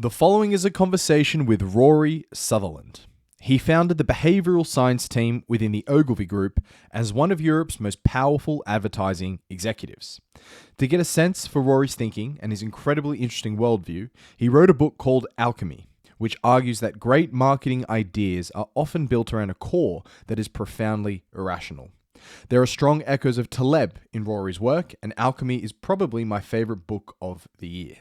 The following is a conversation with Rory Sutherland. He founded the behavioural science team within the Ogilvy Group as one of Europe's most powerful advertising executives. To get a sense for Rory's thinking and his incredibly interesting worldview, he wrote a book called Alchemy, which argues that great marketing ideas are often built around a core that is profoundly irrational. There are strong echoes of Taleb in Rory's work, and Alchemy is probably my favourite book of the year.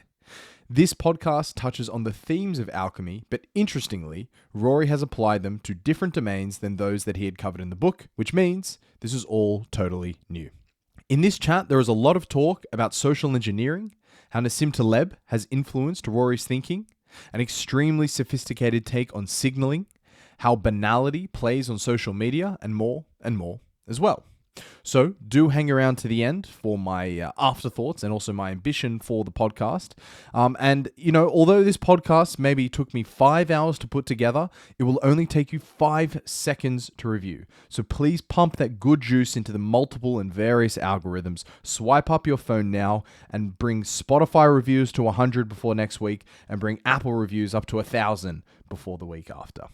This podcast touches on the themes of alchemy, but interestingly, Rory has applied them to different domains than those that he had covered in the book, which means this is all totally new. In this chat, there is a lot of talk about social engineering, how Nassim Taleb has influenced Rory's thinking, an extremely sophisticated take on signaling, how banality plays on social media, and more as well. So do hang around to the end for my afterthoughts and also my ambition for the podcast. And, although this podcast maybe took me 5 hours to put together, it will only take you 5 seconds to review. So please pump that good juice into the multiple and various algorithms. Swipe up your phone now and bring Spotify reviews to 100 before next week and bring Apple reviews up to 1,000 before the week after.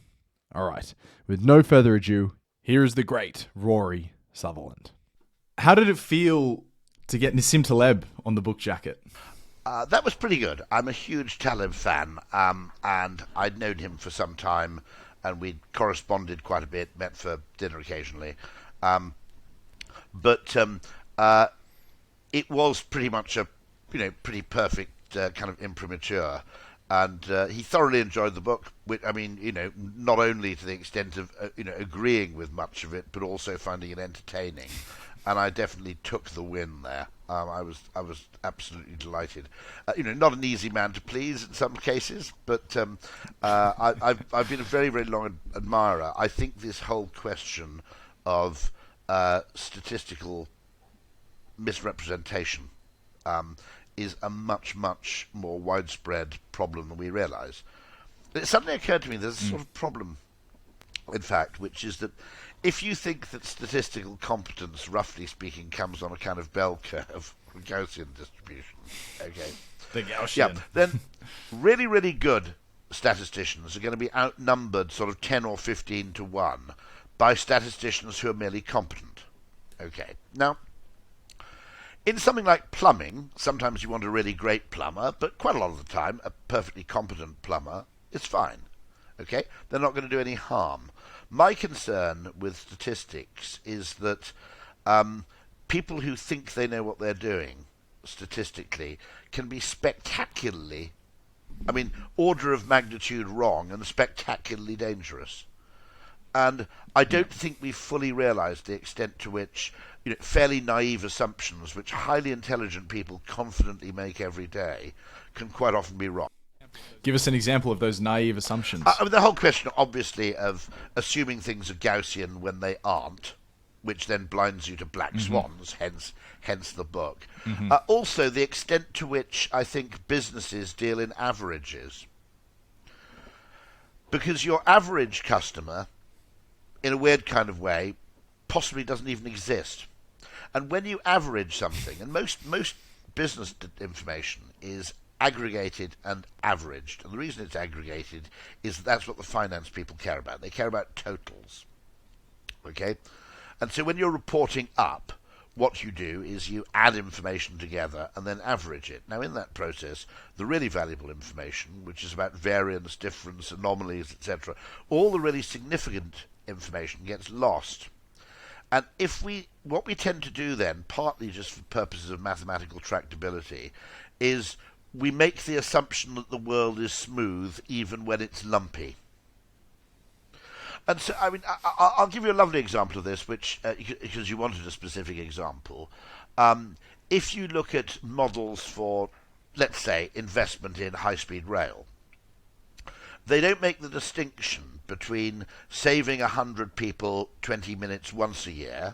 All right, with no further ado, here is the great Rory Sutherland. How did it feel to get Nassim Taleb on the book jacket? That was pretty good. I'm a huge Taleb fan, and I'd known him for some time, and we'd corresponded quite a bit, met for dinner occasionally. But it was pretty much a pretty perfect kind of imprimatur. And he thoroughly enjoyed the book, which, not only to the extent of agreeing with much of it, but also finding it entertaining. And I definitely took the win there. I was absolutely delighted. Not an easy man to please in some cases, but I've been a very, very long admirer. I think this whole question of statistical misrepresentation is a much, much more widespread problem than we realise. It suddenly occurred to me there's a sort of problem, in fact, which is that if you think that statistical competence, roughly speaking, comes on a kind of bell curve, Gaussian distribution, okay? The Gaussian. Yeah, then really, really good statisticians are going to be outnumbered sort of 10 or 15 to 1 by statisticians who are merely competent, okay? Now, in something like plumbing, sometimes you want a really great plumber, but quite a lot of the time, a perfectly competent plumber is fine. Okay? They're not going to do any harm. My concern with statistics is that people who think they know what they're doing, statistically, can be spectacularly, order of magnitude wrong and spectacularly dangerous. And I don't think we've fully realised the extent to which fairly naive assumptions, which highly intelligent people confidently make every day, can quite often be wrong. Give us an example of those naive assumptions. The whole question, obviously, of assuming things are Gaussian when they aren't, which then blinds you to black swans, hence the book. Also, the extent to which I think businesses deal in averages. Because your average customer, in a weird kind of way, possibly doesn't even exist. And when you average something, and most business information is aggregated and averaged, and the reason it's aggregated is that's what the finance people care about. They care about totals. Okay? And so when you're reporting up, what you do is you add information together and then average it. Now, in that process, the really valuable information, which is about variance, difference, anomalies, etc., all the really significant information gets lost. And what we tend to do then, partly just for purposes of mathematical tractability, is we make the assumption that the world is smooth even when it's lumpy. And so, I'll give you a lovely example of this, which because you wanted a specific example. If you look at models for, let's say, investment in high-speed rail, they don't make the distinction between saving 100 people 20 minutes once a year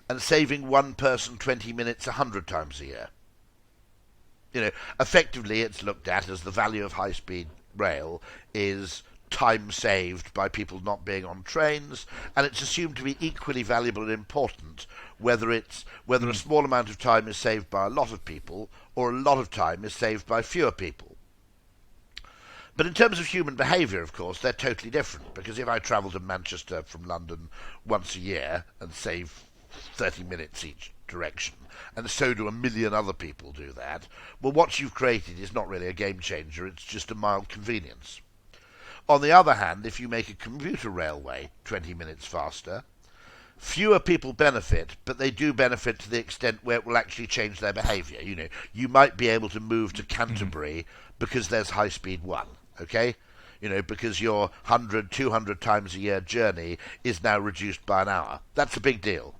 and saving one person 20 minutes 100 times a year. Effectively it's looked at as the value of high-speed rail is time saved by people not being on trains, and it's assumed to be equally valuable and important whether a small amount of time is saved by a lot of people or a lot of time is saved by fewer people. But in terms of human behaviour, of course, they're totally different. Because if I travel to Manchester from London once a year and save 30 minutes each direction, and so do a million other people do that, well, what you've created is not really a game changer, it's just a mild convenience. On the other hand, if you make a commuter railway 20 minutes faster, fewer people benefit, but they do benefit to the extent where it will actually change their behaviour. You know, you might be able to move to Canterbury because there's High Speed 1, okay? You know, because your 100, 200 times a year journey is now reduced by an hour. That's a big deal.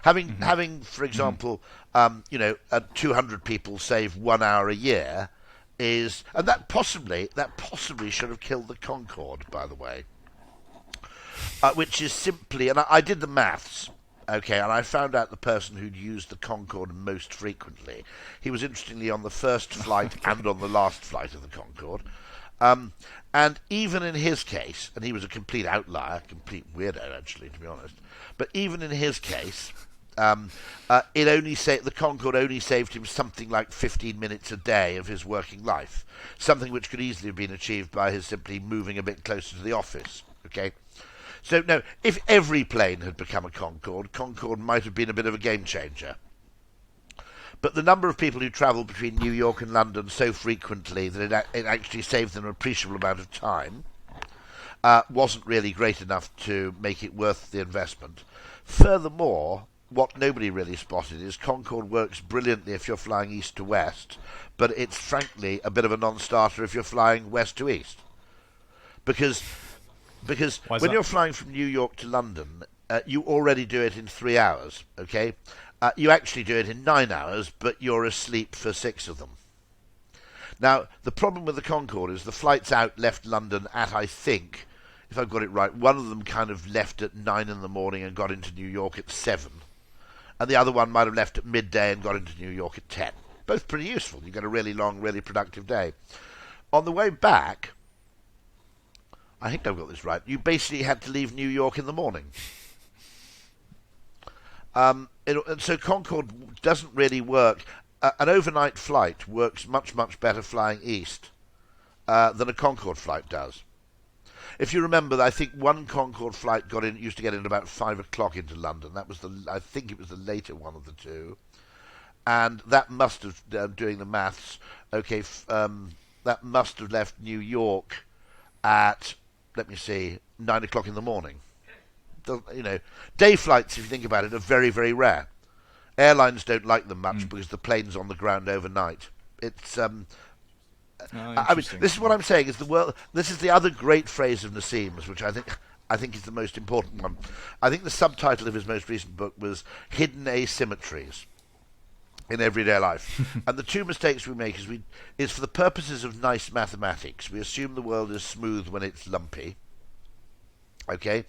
Having, for example, 200 people save 1 hour a year is, and that possibly should have killed the Concorde, by the way, which is simply, and I did the maths, okay, and I found out the person who'd used the Concorde most frequently. He was interestingly on the first flight and on the last flight of the Concorde. And even in his case, and he was a complete outlier, complete weirdo actually, to be honest, but even in his case, the Concorde only saved him something like 15 minutes a day of his working life, something which could easily have been achieved by his simply moving a bit closer to the office. Okay, so no, if every plane had become a Concorde might have been a bit of a game changer. But the number of people who travel between New York and London so frequently that it actually saved them an appreciable amount of time wasn't really great enough to make it worth the investment. Furthermore, what nobody really spotted is Concorde works brilliantly if you're flying east to west, but it's frankly a bit of a non-starter if you're flying west to east. Because when you're flying from New York to London, you already do it in 3 hours, okay? You actually do it in 9 hours, but you're asleep for 6 of them. Now, the problem with the Concorde is the flights out left London at, I think, if I've got it right, one of them kind of left at 9 in the morning and got into New York at 7. And the other one might have left at midday and got into New York at 10. Both pretty useful. You get a really long, really productive day. On the way back, I think I've got this right, you basically had to leave New York in the morning. And so Concorde doesn't really work. An overnight flight works much, much better flying east than a Concorde flight does. If you remember, I think one Concorde flight used to get in about 5 o'clock into London. I think it was the later one of the two. And that must have, doing the maths, okay, that must have left New York at, let me see, 9 o'clock in the morning. You know, day flights, if you think about it, are very, very rare. Airlines don't like them much because the plane's on the ground overnight. It's I mean, this is what I'm saying. Is the world? This is the other great phrase of Nassim's, which I think is the most important one. I think the subtitle of his most recent book was "Hidden Asymmetries in Everyday Life." And the two mistakes we make is for the purposes of nice mathematics, we assume the world is smooth when it's lumpy. Okay,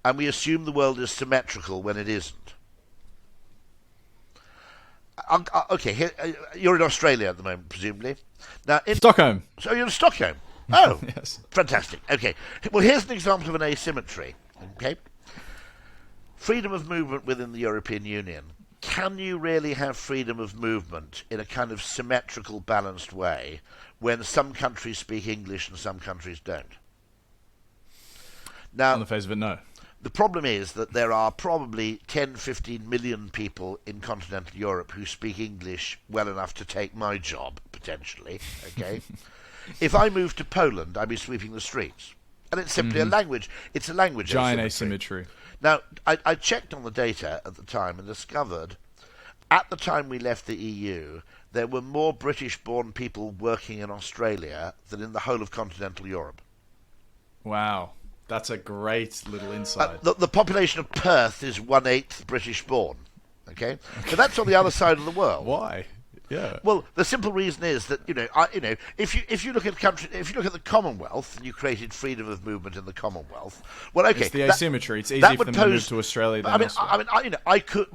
and we assume the world is symmetrical when it isn't. Okay, you're in Australia at the moment, presumably. Now, Stockholm. So you're in Stockholm. Oh, yes. Fantastic. Okay. Well, here's an example of an asymmetry. Okay. Freedom of movement within the European Union. Can you really have freedom of movement in a kind of symmetrical, balanced way when some countries speak English and some countries don't? Now, on the face of it, no. The problem is that there are probably 10, 15 million people in continental Europe who speak English well enough to take my job, potentially, okay? If I moved to Poland, I'd be sweeping the streets. And it's simply a language. It's a language giant asymmetry. Now, I checked on the data at the time and discovered, at the time we left the EU, there were more British-born people working in Australia than in the whole of continental Europe. Wow. That's a great little insight. The population of Perth is 1/8 British-born. Okay, but that's on the other side of the world. Why? Yeah. Well, the simple reason is that if you look at the Commonwealth, and you created freedom of movement in the Commonwealth. Well, okay, it's the asymmetry. It's easy for them to move to Australia than elsewhere. I could.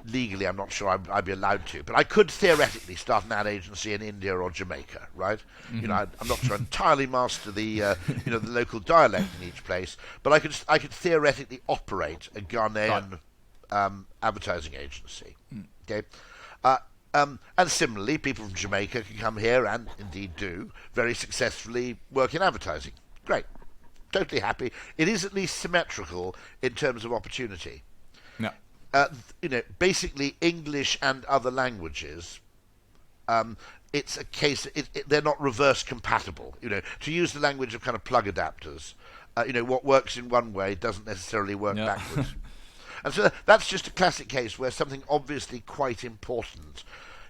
Legally, I'm not sure I'd be allowed to, but I could theoretically start an ad agency in India or Jamaica, right? Mm-hmm. I'm not sure I entirely master the the local dialect in each place, but I could theoretically operate a Ghanaian advertising agency. Okay. And similarly, people from Jamaica can come here and indeed do very successfully work in advertising. Great. Totally happy. It is at least symmetrical in terms of opportunity. No. Basically English and other languages, it's a case, they're not reverse compatible. To use the language of kind of plug adapters, what works in one way doesn't necessarily work backwards. And so that's just a classic case where something obviously quite important.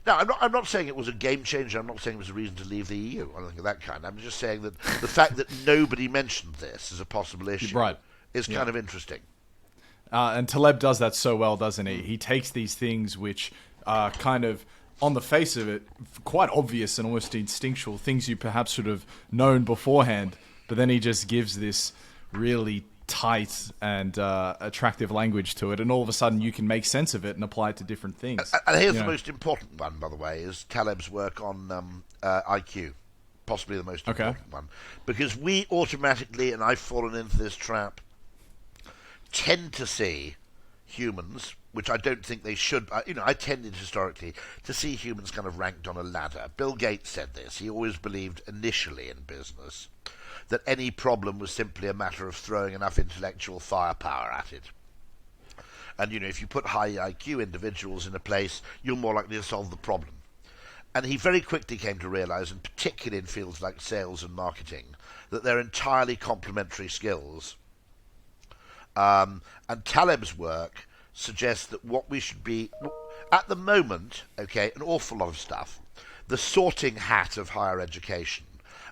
Now, I'm not saying it was a game changer. I'm not saying it was a reason to leave the EU or anything of that kind. I'm just saying that the fact that nobody mentioned this as a possible issue is kind of interesting. And Taleb does that so well, doesn't he? He takes these things which are kind of, on the face of it, quite obvious and almost instinctual, things you perhaps should have known beforehand, but then he just gives this really tight and attractive language to it, and all of a sudden you can make sense of it and apply it to different things. And here's the most important one, by the way, is Taleb's work on IQ. Possibly the most important one. Because we automatically, and I've fallen into this trap, tend to see humans, which I don't think they should. I tended historically to see humans kind of ranked on a ladder. Bill Gates said this. He always believed initially in business that any problem was simply a matter of throwing enough intellectual firepower at it. And, if you put high IQ individuals in a place, you're more likely to solve the problem. And he very quickly came to realize, and particularly in fields like sales and marketing, that they're entirely complementary skills. And Taleb's work suggests that what we should be, at the moment, an awful lot of stuff, the sorting hat of higher education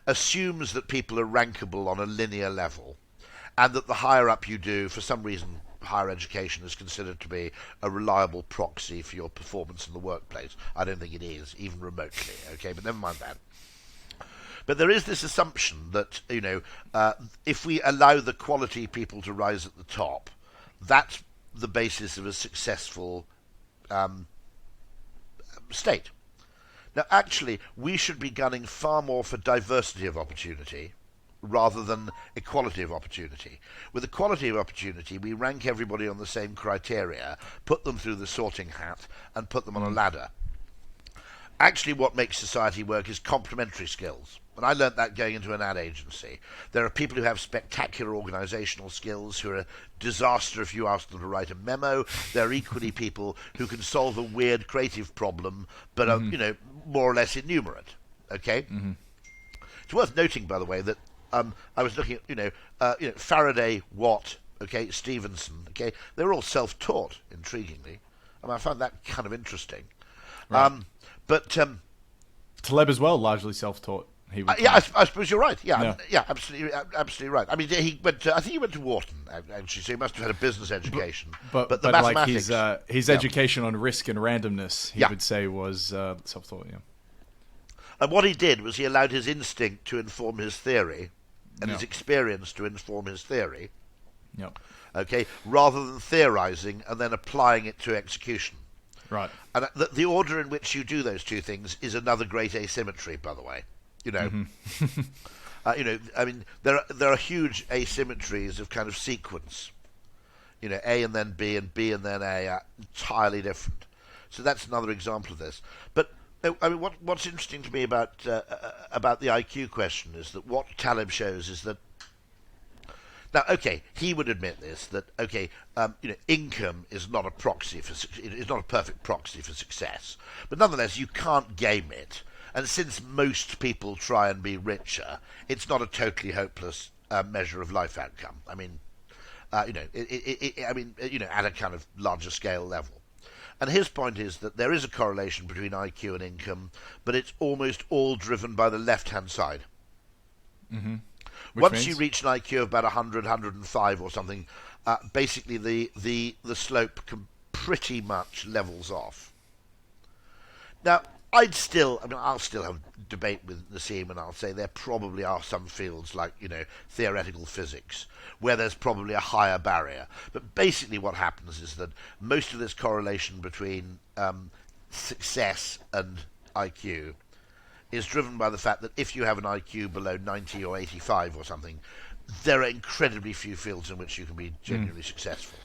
assumes that people are rankable on a linear level, and that the higher up you do, for some reason, higher education is considered to be a reliable proxy for your performance in the workplace. I don't think it is, even remotely, but never mind that. But there is this assumption that, if we allow the quality people to rise at the top, that's the basis of a successful state. Now, actually, we should be gunning far more for diversity of opportunity rather than equality of opportunity. With equality of opportunity, we rank everybody on the same criteria, put them through the sorting hat, and put them on a ladder. Actually, what makes society work is complementary skills. And I learnt that going into an ad agency. There are people who have spectacular organisational skills who are a disaster if you ask them to write a memo. There are equally people who can solve a weird creative problem but are, more or less innumerate. It's worth noting, by the way, that I was looking at, Faraday, Watt, Stevenson, they're all self-taught, intriguingly. I found that kind of interesting. Right. Taleb as well, largely self-taught. I suppose you're right. Yeah, absolutely right. I mean, he went. I think he went to Wharton, actually, so he must have had a business education. But the mathematics, like his education on risk and randomness, he would say, was self-taught. Yeah. And what he did was he allowed his instinct to inform his theory, and his experience to inform his theory. Yep. Rather than theorizing and then applying it to execution. Right. And the order in which you do those two things is another great asymmetry, by the way. I mean, there are huge asymmetries of kind of sequence. A and then B and B and then A are entirely different. So that's another example of this. But I mean, what's interesting to me about the IQ question is that what Taleb shows is that now, he would admit this that income is not a proxy is not a perfect proxy for success, but nonetheless you can't game it. And since most people try and be richer, it's not a totally hopeless measure of life outcome. I mean, at a kind of larger scale level. And his point is that there is a correlation between IQ and income, but it's almost all driven by the left-hand side. Mm-hmm. Once you reach an IQ of about 100, 105 or something, basically the slope pretty much levels off. Now, I'll still have debate with Nassim, and I'll say there probably are some fields like, theoretical physics, where there's probably a higher barrier. But basically what happens is that most of this correlation between success and IQ is driven by the fact that if you have an IQ below 90 or 85 or something, there are incredibly few fields in which you can be genuinely successful.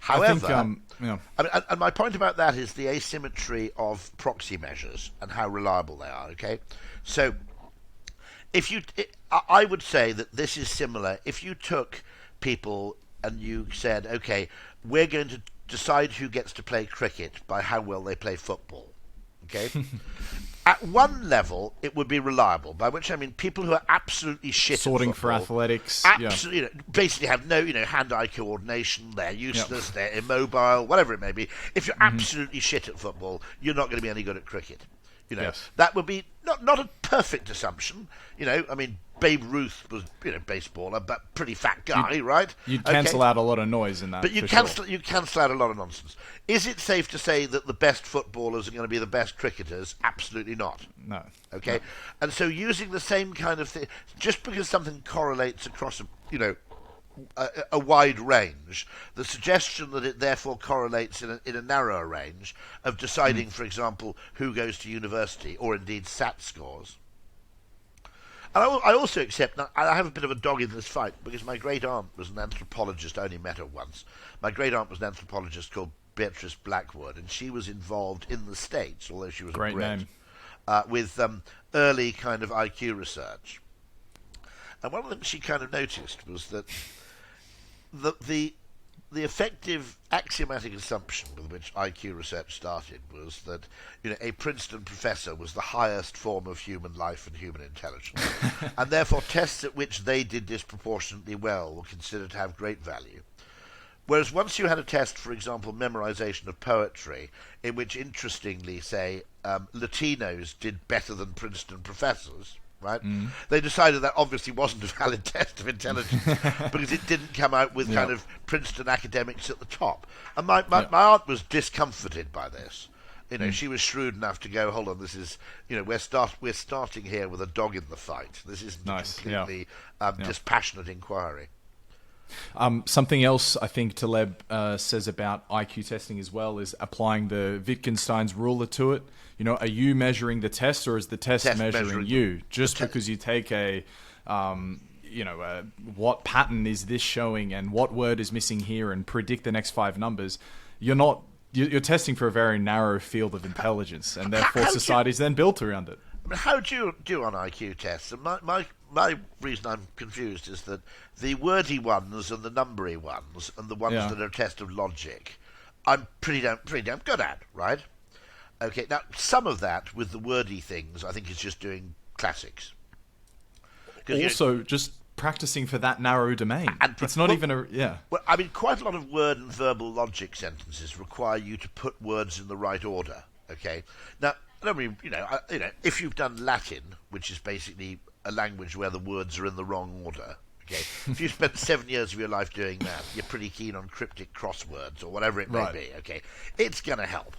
However, I think, yeah. I mean, and my point about that is the asymmetry of proxy measures and how reliable they are. Okay, so I would say that this is similar. If you took people and you said, okay, we're going to decide who gets to play cricket by how well they play football. Okay. At one level, it would be reliable, by which I mean people who are absolutely shit Sorting at football, for athletics. absolutely, basically have no, hand-eye coordination. They're useless. They're immobile. Whatever it may be. If you're absolutely shit at football, you're not going to be any good at cricket. Yes. That would be not a perfect assumption. I mean, Babe Ruth was, baseballer, but pretty fat guy, right? You'd cancel out a lot of noise in that. But you cancel out a lot of nonsense. Is it safe to say that the best footballers are going to be the best cricketers? Absolutely not. No. Okay, and so using the same kind of thing, just because something correlates across a wide range, the suggestion that it therefore correlates in a narrower range of deciding, for example, who goes to university or indeed SAT scores. And I also accept, now, I have a bit of a dog in this fight because my great aunt was an anthropologist. I only met her once. My great aunt was an anthropologist called Beatrice Blackwood, and she was involved in the States, although she was Great a Brit, name. with early kind of IQ research. And one of the things she kind of noticed was that the effective axiomatic assumption with which IQ research started was that a Princeton professor was the highest form of human life and human intelligence, and therefore tests at which they did disproportionately well were considered to have great value. Whereas once you had a test, for example, memorization of poetry, in which interestingly, say, Latinos did better than Princeton professors, right? They decided that obviously wasn't a valid test of intelligence because it didn't come out with kind of Princeton academics at the top. And my aunt was discomforted by this. She was shrewd enough to go, hold on, this is, we're starting here with a dog in the fight. This isn't a completely dispassionate inquiry. Something else I think Taleb says about IQ testing as well is applying the Wittgenstein's ruler to it. Are you measuring the test or is the test measuring you? Just because you take what pattern is this showing and what word is missing here and predict the next 5 numbers, you're testing for a very narrow field of intelligence, and therefore society's then built around it. I mean, how do you do on IQ tests? And my reason I'm confused is that the wordy ones and the numbery ones and the ones that are a test of logic, I'm pretty damn good at, right? Okay, now some of that with the wordy things I think is just doing classics. Also, just practicing for that narrow domain. It's not even a... Yeah. Well, I mean, quite a lot of word and verbal logic sentences require you to put words in the right order, okay? Now, I mean, if you've done Latin, which is basically a language where the words are in the wrong order, okay, if you spent 7 years of your life doing that, you're pretty keen on cryptic crosswords or whatever it may be, okay? It's going to help.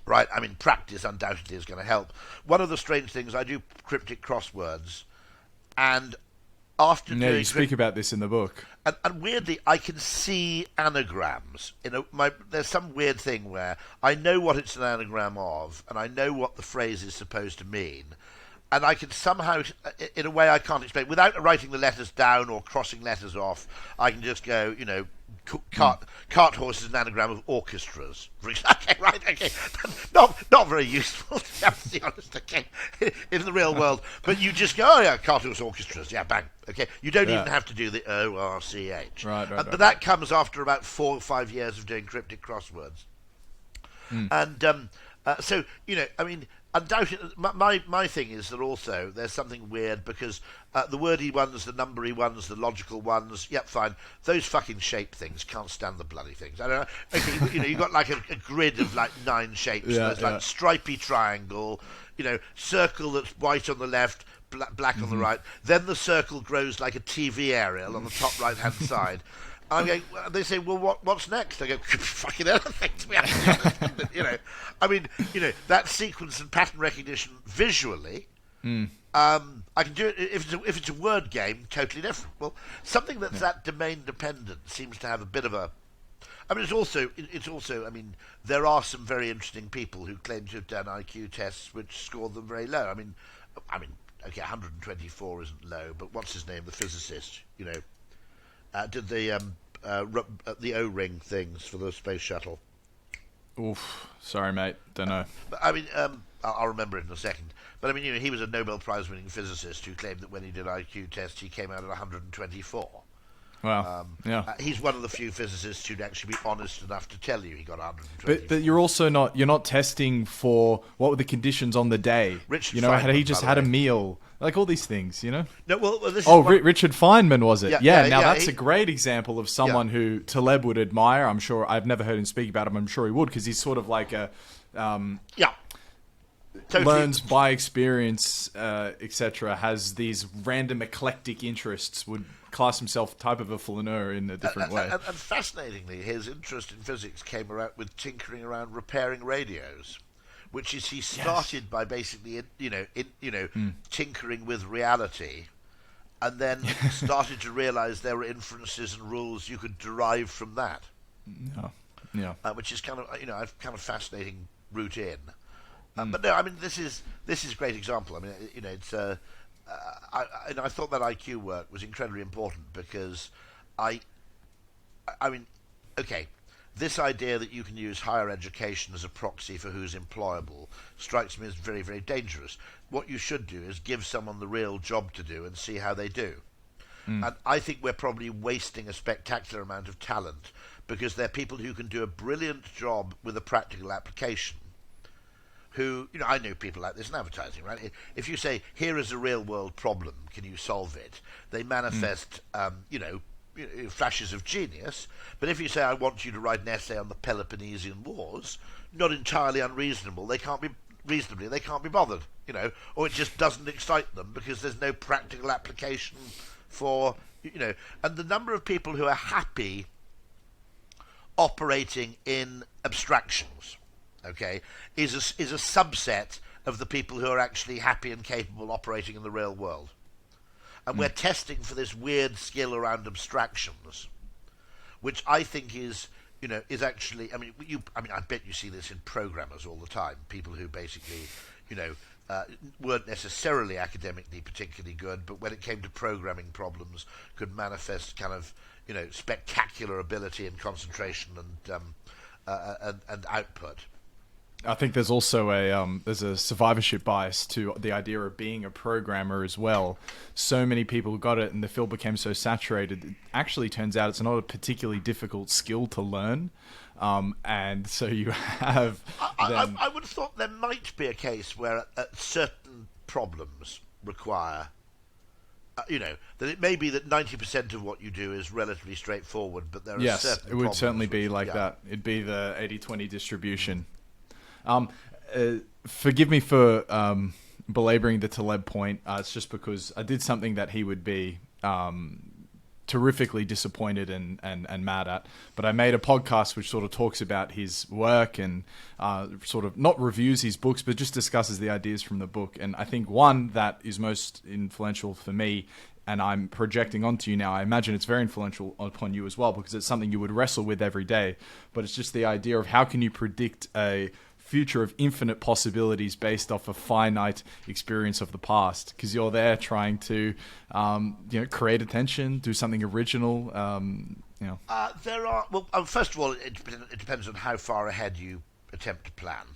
Right, I mean, practice undoubtedly is going to help. One of the strange things, I do cryptic crosswords, and after doing... you speak about this in the book. And weirdly, I can see anagrams. There's some weird thing where I know what it's an anagram of, and I know what the phrase is supposed to mean, and I can somehow, in a way I can't explain, without writing the letters down or crossing letters off, I can just go, cart horse is an anagram of orchestras. Okay, right, okay. Not very useful, to be honest, okay, in the real world. But you just go, oh yeah, cart horse orchestras, yeah, bang. Okay, you don't even have to do the O-R-C-H. Right. But that comes after about 4 or 5 years of doing cryptic crosswords. And so, I mean, undoubtedly, my thing is that also there's something weird because the wordy ones, the numbery ones, the logical ones, yep, fine. Those fucking shape things can't stand the bloody things. I don't know. Okay, you've got like a grid of like 9 shapes. There's like stripy triangle, circle that's white on the left, black on the right. Then the circle grows like a TV aerial on the top right hand side. I'm going, they say, well, what's next? I go, fucking anything, to be honest. I mean, that sequence and pattern recognition visually, I can do it if it's a word game, totally different. Well, something that's that domain dependent seems to have a bit of a... I mean, it's also, I mean, there are some very interesting people who claim to have done IQ tests which scored them very low. I mean, okay, 124 isn't low, but what's his name, the physicist, did the the O-ring things for the space shuttle. Oof. Sorry, mate. Don't know. But I mean, I'll remember it in a second. But I mean, he was a Nobel Prize-winning physicist who claimed that when he did IQ tests, he came out at 124. Wow. Yeah. He's one of the few physicists who'd actually be honest enough to tell you he got 124. But you're not testing for what were the conditions on the day. Richard had he Feynman, just by the had a way. meal, like all these things, No, well, this is Richard Feynman was it? Yeah, Now yeah, that's a great example of someone who Taleb would admire. I'm sure I've never heard him speak about him. I'm sure he would because he's sort of like a totally. learns by experience, etc. Has these random eclectic interests. Would class himself type of a flaneur in a different way. And fascinatingly, his interest in physics came around with tinkering around repairing radios, which is he started by basically tinkering with reality, and then started to realize there were inferences and rules you could derive from that. Which is kind of a kind of fascinating route in. But no, I mean this is a great example. I mean it's I thought that IQ work was incredibly important because this idea that you can use higher education as a proxy for who's employable strikes me as very, very dangerous. What you should do is give someone the real job to do and see how they do. And I think we're probably wasting a spectacular amount of talent because there are people who can do a brilliant job with a practical application. Who, I know people like this in advertising, right? If you say, here is a real world problem, can you solve it? They manifest, flashes of genius. But if you say, I want you to write an essay on the Peloponnesian Wars, not entirely unreasonable. They can't be bothered, or it just doesn't excite them because there's no practical application for, and the number of people who are happy operating in abstractions, okay, is a subset of the people who are actually happy and capable operating in the real world. And we're testing for this weird skill around abstractions, which I think is actually, I bet you see this in programmers all the time, people who basically, weren't necessarily academically particularly good, but when it came to programming problems, could manifest kind of, spectacular ability and concentration and output. I think there's also there's a survivorship bias to the idea of being a programmer as well. So many people got it and the field became so saturated. It actually turns out it's not a particularly difficult skill to learn. And so you have... I would have thought there might be a case where certain problems require... that it may be that 90% of what you do is relatively straightforward, but there are certain problems... Yes, it would certainly be like that. It'd be the 80-20 distribution. Forgive me for belaboring the Taleb point. It's just because I did something that he would be terrifically disappointed and mad at. But I made a podcast which sort of talks about his work and sort of not reviews his books, but just discusses the ideas from the book. And I think one that is most influential for me, and I'm projecting onto you now, I imagine it's very influential upon you as well, because it's something you would wrestle with every day. But it's just the idea of how can you predict a future of infinite possibilities based off a finite experience of the past, because you're there trying to create attention, do something original. There are first of all, it depends on how far ahead you attempt to plan.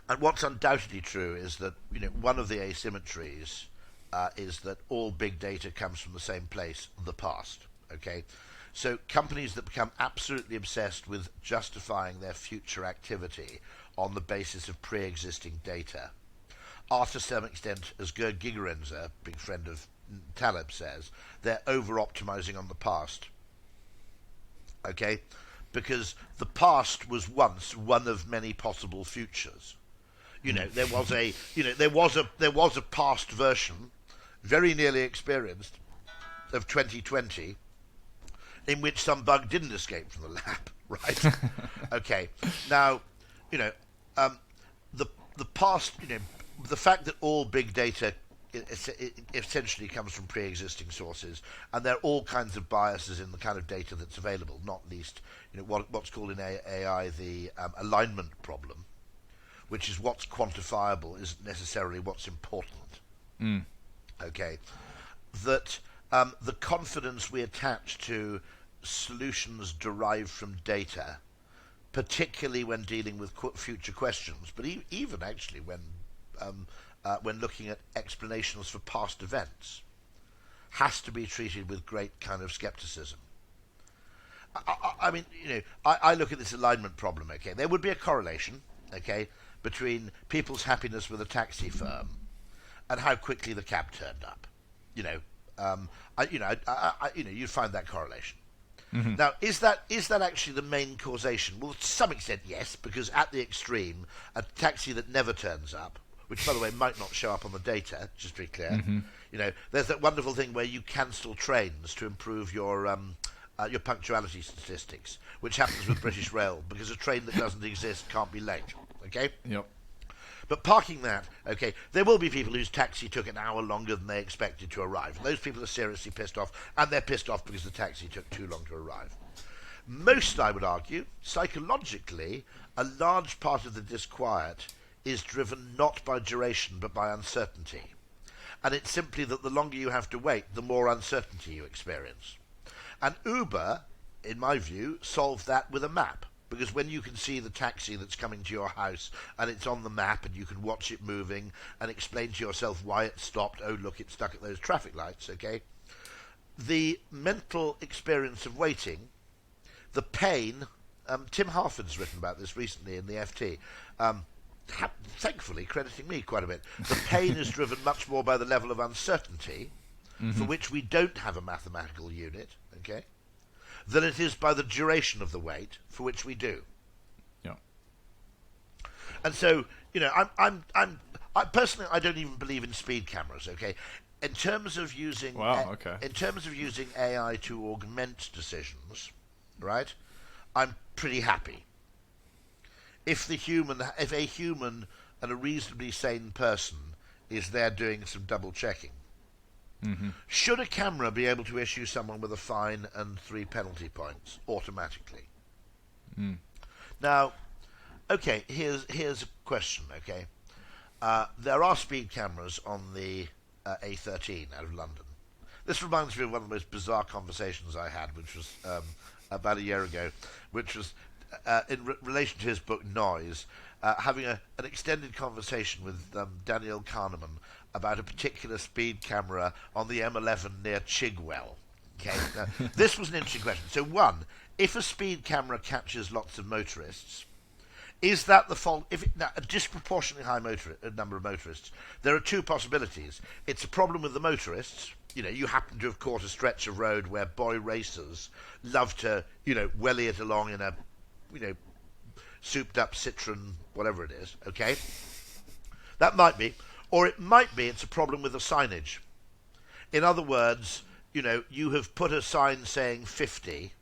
And what's undoubtedly true is that one of the asymmetries is that all big data comes from the same place, the past. Okay. So companies that become absolutely obsessed with justifying their future activity on the basis of pre-existing data are to some extent, as Gerd Gigerenzer, big friend of Taleb, says, they're over-optimizing on the past. Okay? Because the past was once one of many possible futures. There was a past version, very nearly experienced, of 2020, in which some bug didn't escape from the lab, right? Okay. Now, the past, the fact that all big data essentially comes from pre-existing sources, and there are all kinds of biases in the kind of data that's available, not least, what's called in AI the alignment problem, which is what's quantifiable isn't necessarily what's important. Okay. That the confidence we attach to solutions derived from data, particularly when dealing with future questions, but even actually when looking at explanations for past events, has to be treated with great kind of skepticism. I mean, I look at this alignment problem. Okay, there would be a correlation, okay, between people's happiness with a taxi firm and how quickly the cab turned up. You'd find that correlation. Mm-hmm. Now, is that actually the main causation? Well, to some extent, yes, because at the extreme, a taxi that never turns up, which, by the way, might not show up on the data, just to be clear. Mm-hmm. There's that wonderful thing where you cancel trains to improve your punctuality statistics, which happens with British Rail, because a train that doesn't exist can't be late. Okay? Yep. But parking that, okay, there will be people whose taxi took an hour longer than they expected to arrive. And those people are seriously pissed off, and they're pissed off because the taxi took too long to arrive. Most, I would argue, psychologically, a large part of the disquiet is driven not by duration but by uncertainty. And it's simply that the longer you have to wait, the more uncertainty you experience. And Uber, in my view, solved that with a map. Because when you can see the taxi that's coming to your house and it's on the map and you can watch it moving and explain to yourself why it stopped, oh look, it's stuck at those traffic lights, okay? The mental experience of waiting, the pain, Tim Harford's written about this recently in the FT, thankfully crediting me quite a bit. The pain is driven much more by the level of uncertainty, for which we don't have a mathematical unit, okay, than it is by the duration of the wait, for which we do. Yeah. And so, I personally, I don't even believe in speed cameras, okay? In terms of using in terms of using AI to augment decisions, right? I'm pretty happy. If a human and a reasonably sane person is there doing some double checking, should a camera be able to issue someone with a fine and 3 penalty points automatically? Now, okay, here's a question, okay? There are speed cameras on the A13 out of London. This reminds me of one of the most bizarre conversations I had, which was about a year ago, which was in relation to his book Noise, having an extended conversation with Daniel Kahneman about a particular speed camera on the M11 near Chigwell. Okay, now, this was an interesting question. So, one, if a speed camera captures lots of motorists, is that the fault? Now, a disproportionately high number of motorists, there are two possibilities. It's a problem with the motorists. You happen to have caught a stretch of road where boy racers love to, welly it along in a, souped up Citroen, whatever it is, okay? That might be. Or it might be it's a problem with the signage. In other words, you have put a sign saying 50.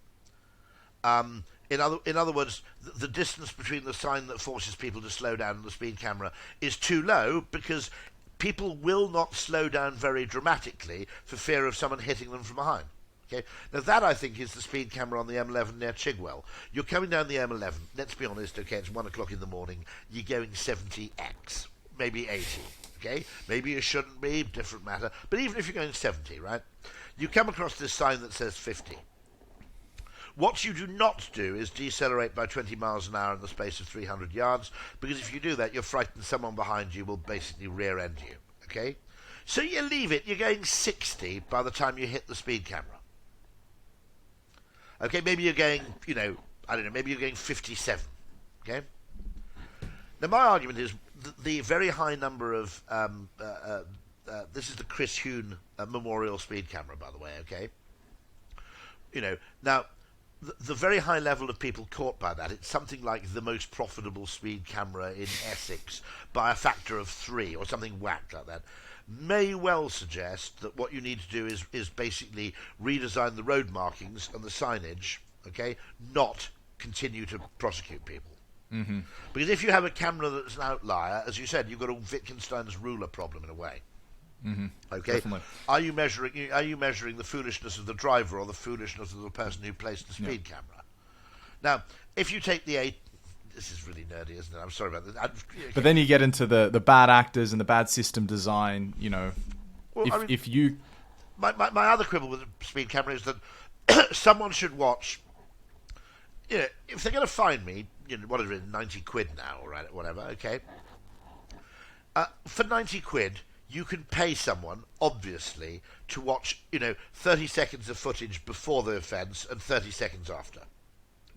In other words, the distance between the sign that forces people to slow down and the speed camera is too low because people will not slow down very dramatically for fear of someone hitting them from behind. Okay? Now that, I think, is the speed camera on the M11 near Chigwell. You're coming down the M11, let's be honest, okay, it's 1 o'clock in the morning, you're going 70x, maybe 80, okay? Maybe you shouldn't be, different matter, but even if you're going 70, right? You come across this sign that says 50. What you do not do is decelerate by 20 miles an hour in the space of 300 yards, because if you do that, you're frightened someone behind you will basically rear-end you, okay? So you leave it, you're going 60 by the time you hit the speed camera. Okay, maybe you're going, maybe you're going 57, okay? Now, my argument is the very high number of, this is the Chris Huhn Memorial Speed Camera, by the way, okay? Now, the very high level of people caught by that, it's something like the most profitable speed camera in Essex by a factor of 3 or something whacked like that, may well suggest that what you need to do is basically redesign the road markings and the signage, okay, not continue to prosecute people. Because if you have a camera that's an outlier, as you said, you've got a Wittgenstein's ruler problem in a way. Okay, definitely. Are you measuring the foolishness of the driver or the foolishness of the person who placed the speed camera? Now, if you take the this is really nerdy, isn't it? I'm sorry about this. But then you get into the bad actors and the bad system design. Well, if you, my other quibble with the speed camera is that someone should watch. If they're going to fine me, what is it, 90 quid now, or whatever, okay? For 90 quid, you can pay someone, obviously, to watch, 30 seconds of footage before the offence and 30 seconds after.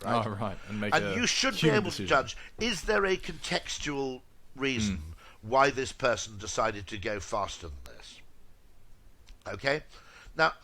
Right? Oh, right. And you should be able to judge, is there a contextual reason why this person decided to go faster than this? Okay? Now,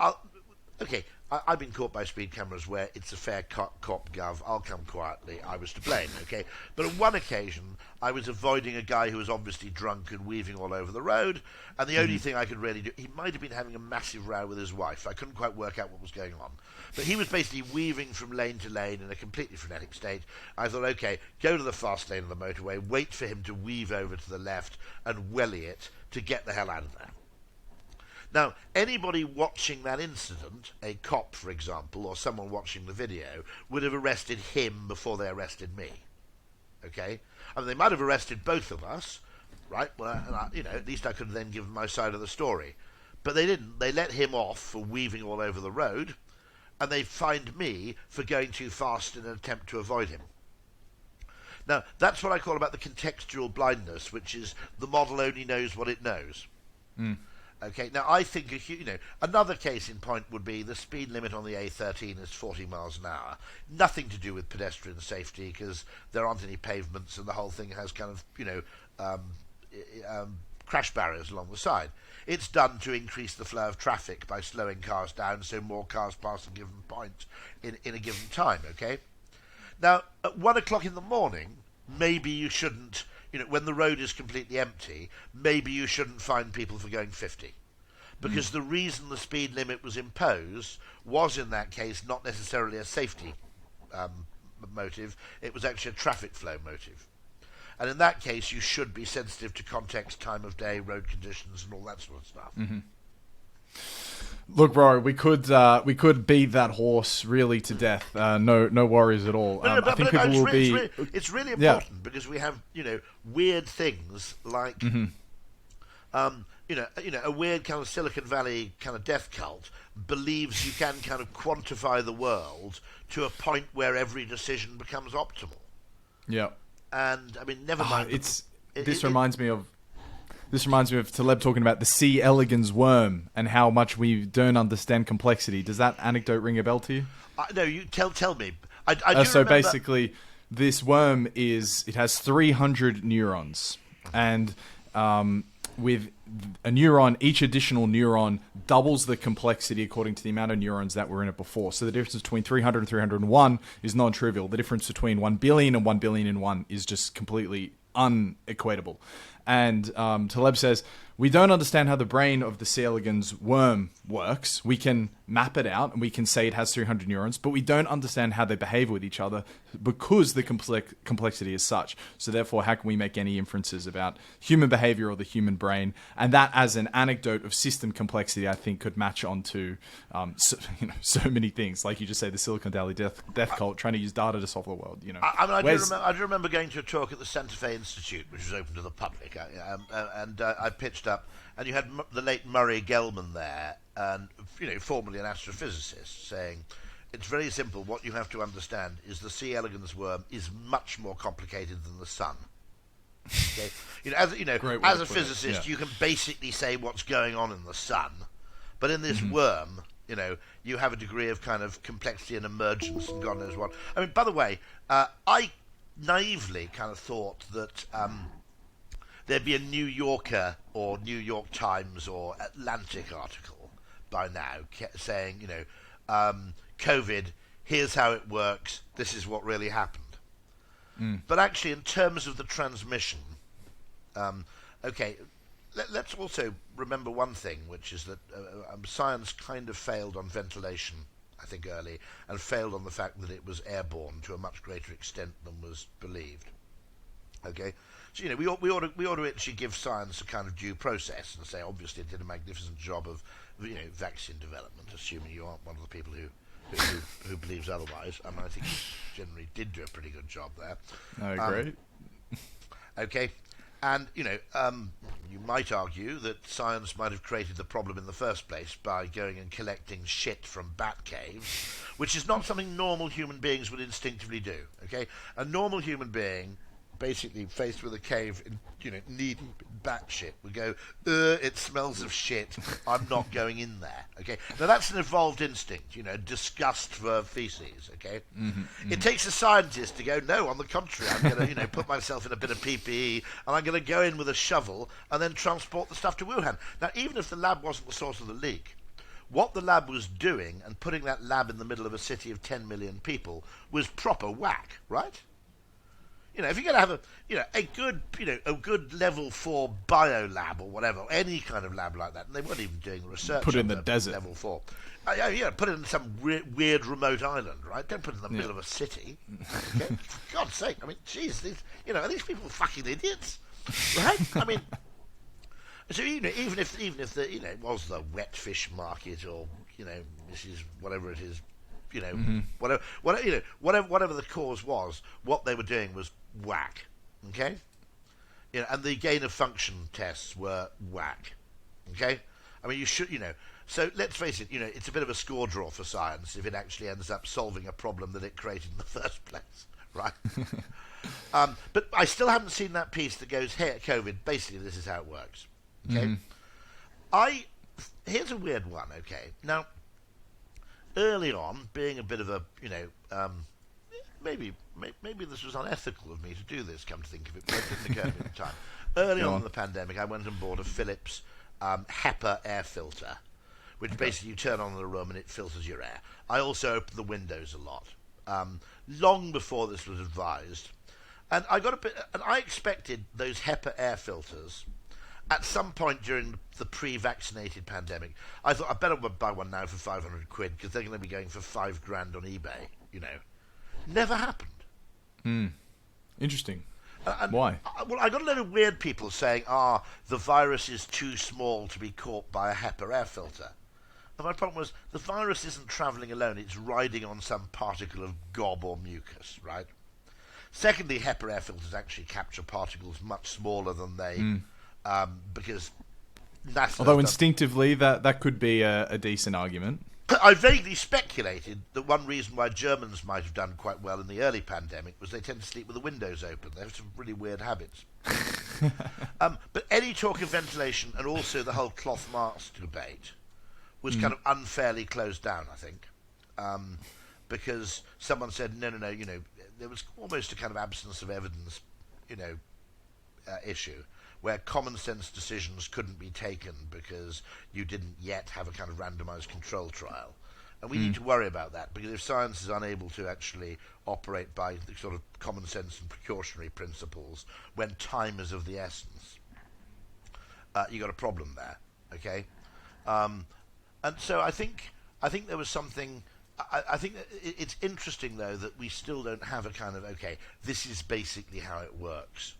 I've been caught by speed cameras where it's a fair cop gov, I'll come quietly, I was to blame, okay? But on one occasion, I was avoiding a guy who was obviously drunk and weaving all over the road, and the only thing I could really do, he might have been having a massive row with his wife. I couldn't quite work out what was going on. But he was basically weaving from lane to lane in a completely frenetic state. I thought, okay, go to the fast lane of the motorway, wait for him to weave over to the left and welly it to get the hell out of there. Now, anybody watching that incident, a cop, for example, or someone watching the video, would have arrested him before they arrested me. Okay? I mean, they might have arrested both of us, right? Well, at least I could have then given my side of the story. But they didn't. They let him off for weaving all over the road, and they fined me for going too fast in an attempt to avoid him. Now, that's what I call about the contextual blindness, which is the model only knows what it knows. Okay, now I think, another case in point would be the speed limit on the A13 is 40 miles an hour. Nothing to do with pedestrian safety because there aren't any pavements and the whole thing has kind of, crash barriers along the side. It's done to increase the flow of traffic by slowing cars down so more cars pass a given point in a given time, okay? Now, at 1 o'clock in the morning, maybe you shouldn't, when the road is completely empty, maybe you shouldn't fine people for going 50. Because the reason the speed limit was imposed was, in that case, not necessarily a safety motive, it was actually a traffic flow motive. And in that case, you should be sensitive to context, time of day, road conditions, and all that sort of stuff. Look, Rory, we could beat that horse really to death. No worries at all. I think people will be. It's really important because we have weird things like a weird kind of Silicon Valley kind of death cult believes you can kind of quantify the world to a point where every decision becomes optimal. Yeah. And I mean, never mind. This reminds me of Taleb talking about the C. elegans worm and how much we don't understand complexity. Does that anecdote ring a bell to you? No, you tell me. I do so remember... basically, this worm has 300 neurons, and with a neuron, each additional neuron doubles the complexity according to the amount of neurons that were in it before. So the difference between 300 and 301 is non-trivial. The difference between 1 billion and 1 billion and 1 is just completely unequatable. And Taleb says, we don't understand how the brain of the C. elegans worm works. We can map it out and we can say it has 300 neurons, but we don't understand how they behave with each other because the complexity is such. So therefore, how can we make any inferences about human behavior or the human brain? And that, as an anecdote of system complexity, I think could match onto so many things. Like you just say, the Silicon Valley death cult trying to use data to solve the world. I do remember going to a talk at the Santa Fe Institute, which was open to the public, and I pitched up, and you had the late Murray Gell-Mann there, and formerly an astrophysicist, saying it's very simple. What you have to understand is the C. elegans worm is much more complicated than the sun. Okay, as a physicist, you can basically say what's going on in the sun, but in this worm, you have a degree of kind of complexity and emergence, and God knows what. I mean, by the way, I naively kind of thought that there'd be a New Yorker or New York Times or Atlantic article by now saying, COVID, here's how it works, this is what really happened. But actually, in terms of the transmission, let's also remember one thing, which is that science kind of failed on ventilation, I think, early, and failed on the fact that it was airborne to a much greater extent than was believed. Okay? So, we ought to actually give science a kind of due process and say, obviously, it did a magnificent job of, vaccine development, assuming you aren't one of the people who believes otherwise. I mean, I think you generally did do a pretty good job there. I agree. Okay. And, you might argue that science might have created the problem in the first place by going and collecting shit from bat caves, which is not something normal human beings would instinctively do, okay? A normal human being, basically faced with a cave, knee bat shit, would go, it smells of shit, I'm not going in there, okay? Now that's an evolved instinct, disgust for feces, okay? It takes a scientist to go, no, on the contrary, I'm going to, put myself in a bit of PPE, and I'm going to go in with a shovel, and then transport the stuff to Wuhan. Now, even if the lab wasn't the source of the leak, what the lab was doing, and putting that lab in the middle of a city of 10 million people, was proper whack, right? If you're going to have a good level 4 bio lab or whatever, any kind of lab like that, and they weren't even doing research. Put it in the desert. Level 4. Put it in some weird remote island, right? Don't put it in the middle of a city. Okay? For God's sake, jeez, are these people fucking idiots, right? So even if it was the wet fish market or this is whatever it is. Whatever the cause was, what they were doing was whack, okay? And the gain of function tests were whack, okay? You should, So let's face it, it's a bit of a score draw for science if it actually ends up solving a problem that it created in the first place, right? But I still haven't seen that piece that goes, hey, COVID, basically this is how it works, okay? Here's a weird one, okay? Now, early on, being a bit of a, maybe this was unethical of me to do this, come to think of it, but it didn't occur to me at the time. Early on in the pandemic, I went and bought a Philips HEPA air filter, which basically you turn on in the room and it filters your air. I also opened the windows a lot, long before this was advised. And I expected those HEPA air filters at some point during the pre-vaccinated pandemic. I thought I better buy one now for 500 quid because they're going to be going for $5,000 on eBay. Never happened. Interesting. And why? I got a lot of weird people saying, the virus is too small to be caught by a HEPA air filter. And my problem was the virus isn't travelling alone; it's riding on some particle of gob or mucus, right? Secondly, HEPA air filters actually capture particles much smaller than they. Because NASA although instinctively that could be a decent argument. I vaguely speculated that one reason why Germans might have done quite well in the early pandemic was they tend to sleep with the windows open. They have some really weird habits. But any talk of ventilation and also the whole cloth mask debate was kind of unfairly closed down, I think, because someone said no, there was almost a kind of absence of evidence, issue where common sense decisions couldn't be taken because you didn't yet have a kind of randomized control trial. And we need to worry about that, because if science is unable to actually operate by the sort of common sense and precautionary principles when time is of the essence, you got a problem there, okay? And so I think there was something. I think that it's interesting though that we still don't have a kind of this is basically how it works.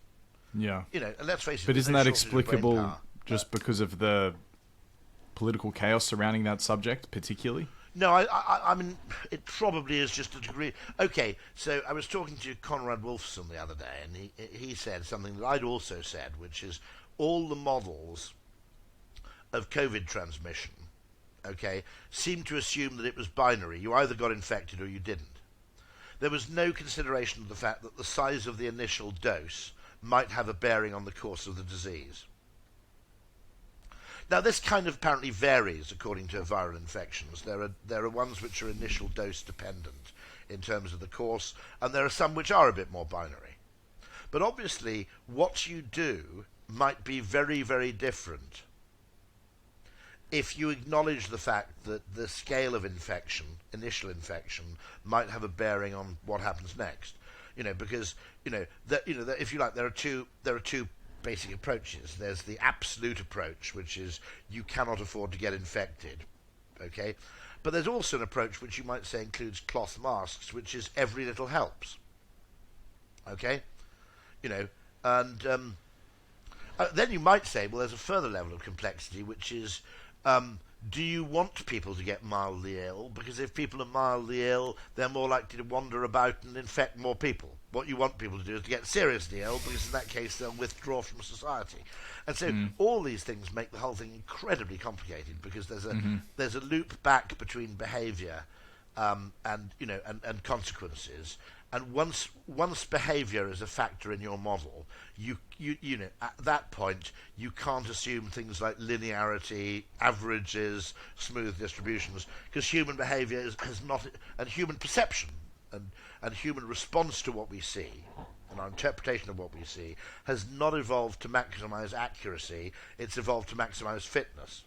Yeah. And let's face it. But isn't that explicable just because of the political chaos surrounding that subject, particularly? No, I mean, it probably is just a degree. Okay, so I was talking to Conrad Wolfson the other day, and he said something that I'd also said, which is all the models of COVID transmission, seem to assume that it was binary. You either got infected or you didn't. There was no consideration of the fact that the size of the initial dose might have a bearing on the course of the disease. Now, this kind of apparently varies according to viral infections. There are ones which are initial dose dependent in terms of the course, and there are some which are a bit more binary. But obviously, what you do might be very, very different if you acknowledge the fact that the scale of infection, initial infection, might have a bearing on what happens next. Because if you like, there are two basic approaches. There's the absolute approach, which is you cannot afford to get infected, okay? But there's also an approach which you might say includes cloth masks, which is every little helps, okay? And then you might say, well, there's a further level of complexity, which is do you want people to get mildly ill? Because if people are mildly ill, they're more likely to wander about and infect more people. What you want people to do is to get seriously ill, because in that case they'll withdraw from society. And so all these things make the whole thing incredibly complicated, because there's a loop back between behaviour and consequences. And once behaviour is a factor in your model, you know, at that point you can't assume things like linearity, averages, smooth distributions, because human behaviour has not, and human perception and human response to what we see, and our interpretation of what we see, has not evolved to maximise accuracy. It's evolved to maximise fitness.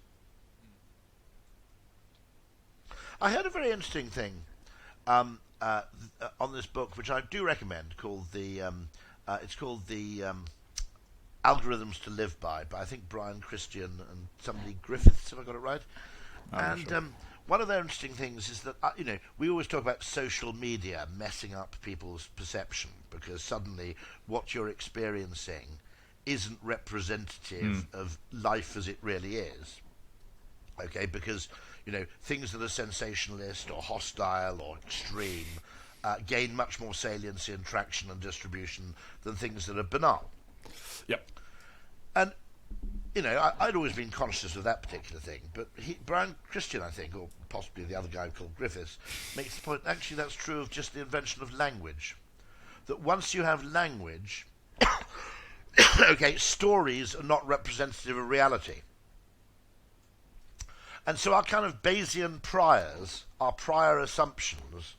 I heard a very interesting thing on this book, which I do recommend, called it's called the Algorithms to Live By I think Brian Christian and somebody Griffiths, have I got it right? Sure. One of the interesting things is that we always talk about social media messing up people's perception, because suddenly what you're experiencing isn't representative of life as it really is. Okay, because things that are sensationalist or hostile or extreme gain much more saliency and traction and distribution than things that are banal. Yep. And I'd always been conscious of that particular thing, but Brian Christian, I think, or possibly the other guy called Griffiths, makes the point, actually that's true of just the invention of language. That once you have language, okay, stories are not representative of reality. And so our kind of Bayesian priors, our prior assumptions,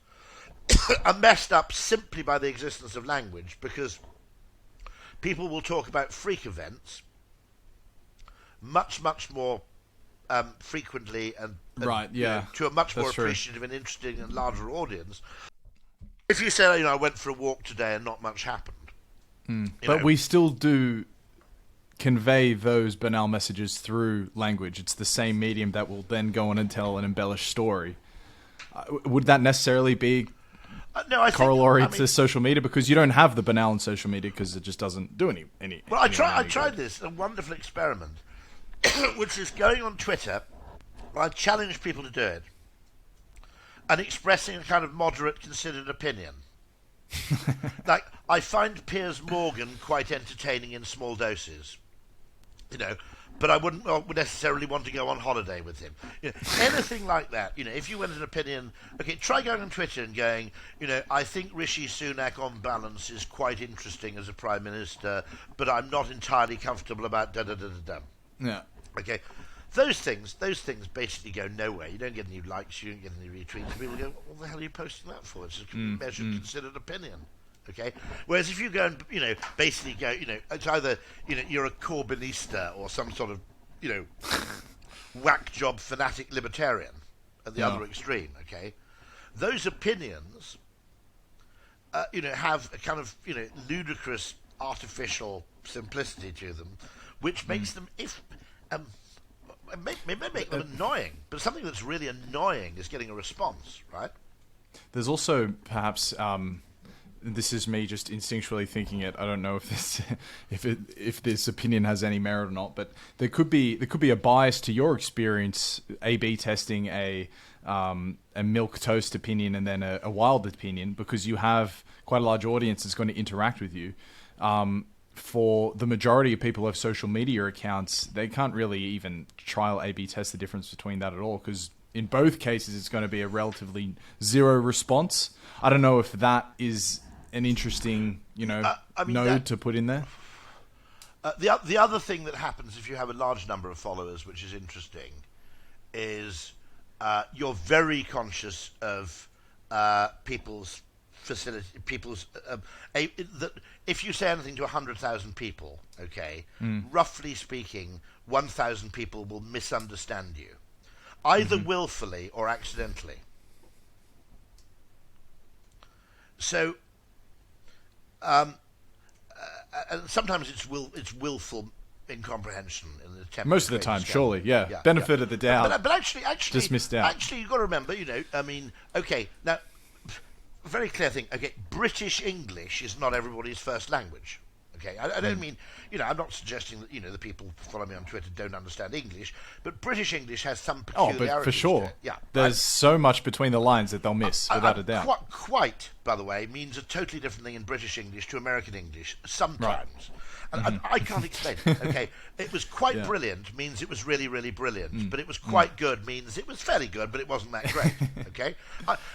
are messed up simply by the existence of language, because people will talk about freak events much more frequently and right, yeah, to a much more appreciative and interesting and larger audience. If you say, I went for a walk today and not much happened. But we still do convey those banal messages through language. It's the same medium that will then go on and tell an embellished story. Would that necessarily be corollary to social media? Because you don't have the banal in social media, because it just doesn't do any. Well, I tried this, a wonderful experiment, which is going on Twitter. I challenge people to do it, and expressing a kind of moderate, considered opinion. Like, I find Piers Morgan quite entertaining in small doses, but I wouldn't necessarily want to go on holiday with him. Anything like that. If you went an opinion, okay, try going on Twitter and going, I think Rishi Sunak on balance is quite interesting as a Prime Minister, but I'm not entirely comfortable about da-da-da-da-da. Yeah. Okay. Those things basically go nowhere. You don't get any likes, you don't get any retweets. People go, what the hell are you posting that for? It's a measured, considered opinion. Okay? Whereas if you go and, basically go, it's either, you're a Corbynista or some sort of, whack job fanatic libertarian at the other extreme, okay? Those opinions, have a kind of, ludicrous, artificial simplicity to them, which makes them, may make them annoying, but something that's really annoying is getting a response, right? There's also perhaps this is me just instinctually thinking it. I don't know if this if this opinion has any merit or not, but there could be a bias to your experience A/B testing a milk toast opinion and then a wild opinion, because you have quite a large audience that's going to interact with you. For the majority of people who have social media accounts, they can't really even trial A/B test the difference between that at all, because in both cases it's going to be a relatively zero response. I don't know if that is an interesting, node to put in there. The other thing that happens if you have a large number of followers, which is interesting, is you're very conscious of people's facility, that if you say anything to 100,000 people, okay, roughly speaking, 1,000 people will misunderstand you, either willfully or accidentally. So, and sometimes it's willful incomprehension in the attempt. Most of the time, surely, yeah. Benefit of the doubt. But actually, just missed out. Actually, you've got to remember, okay, now, very clear thing. Okay, British English is not everybody's first language. Okay, I don't mean, I'm not suggesting that, the people who follow me on Twitter don't understand English, but British English has some peculiarities. Oh, but for sure. To it. Yeah, there's so much between the lines that they'll miss, without a doubt. Quite, by the way, means a totally different thing in British English to American English, sometimes. Right. And I can't explain it, okay? It was quite brilliant means it was really, really brilliant, but it was quite good means it was fairly good, but it wasn't that great, okay?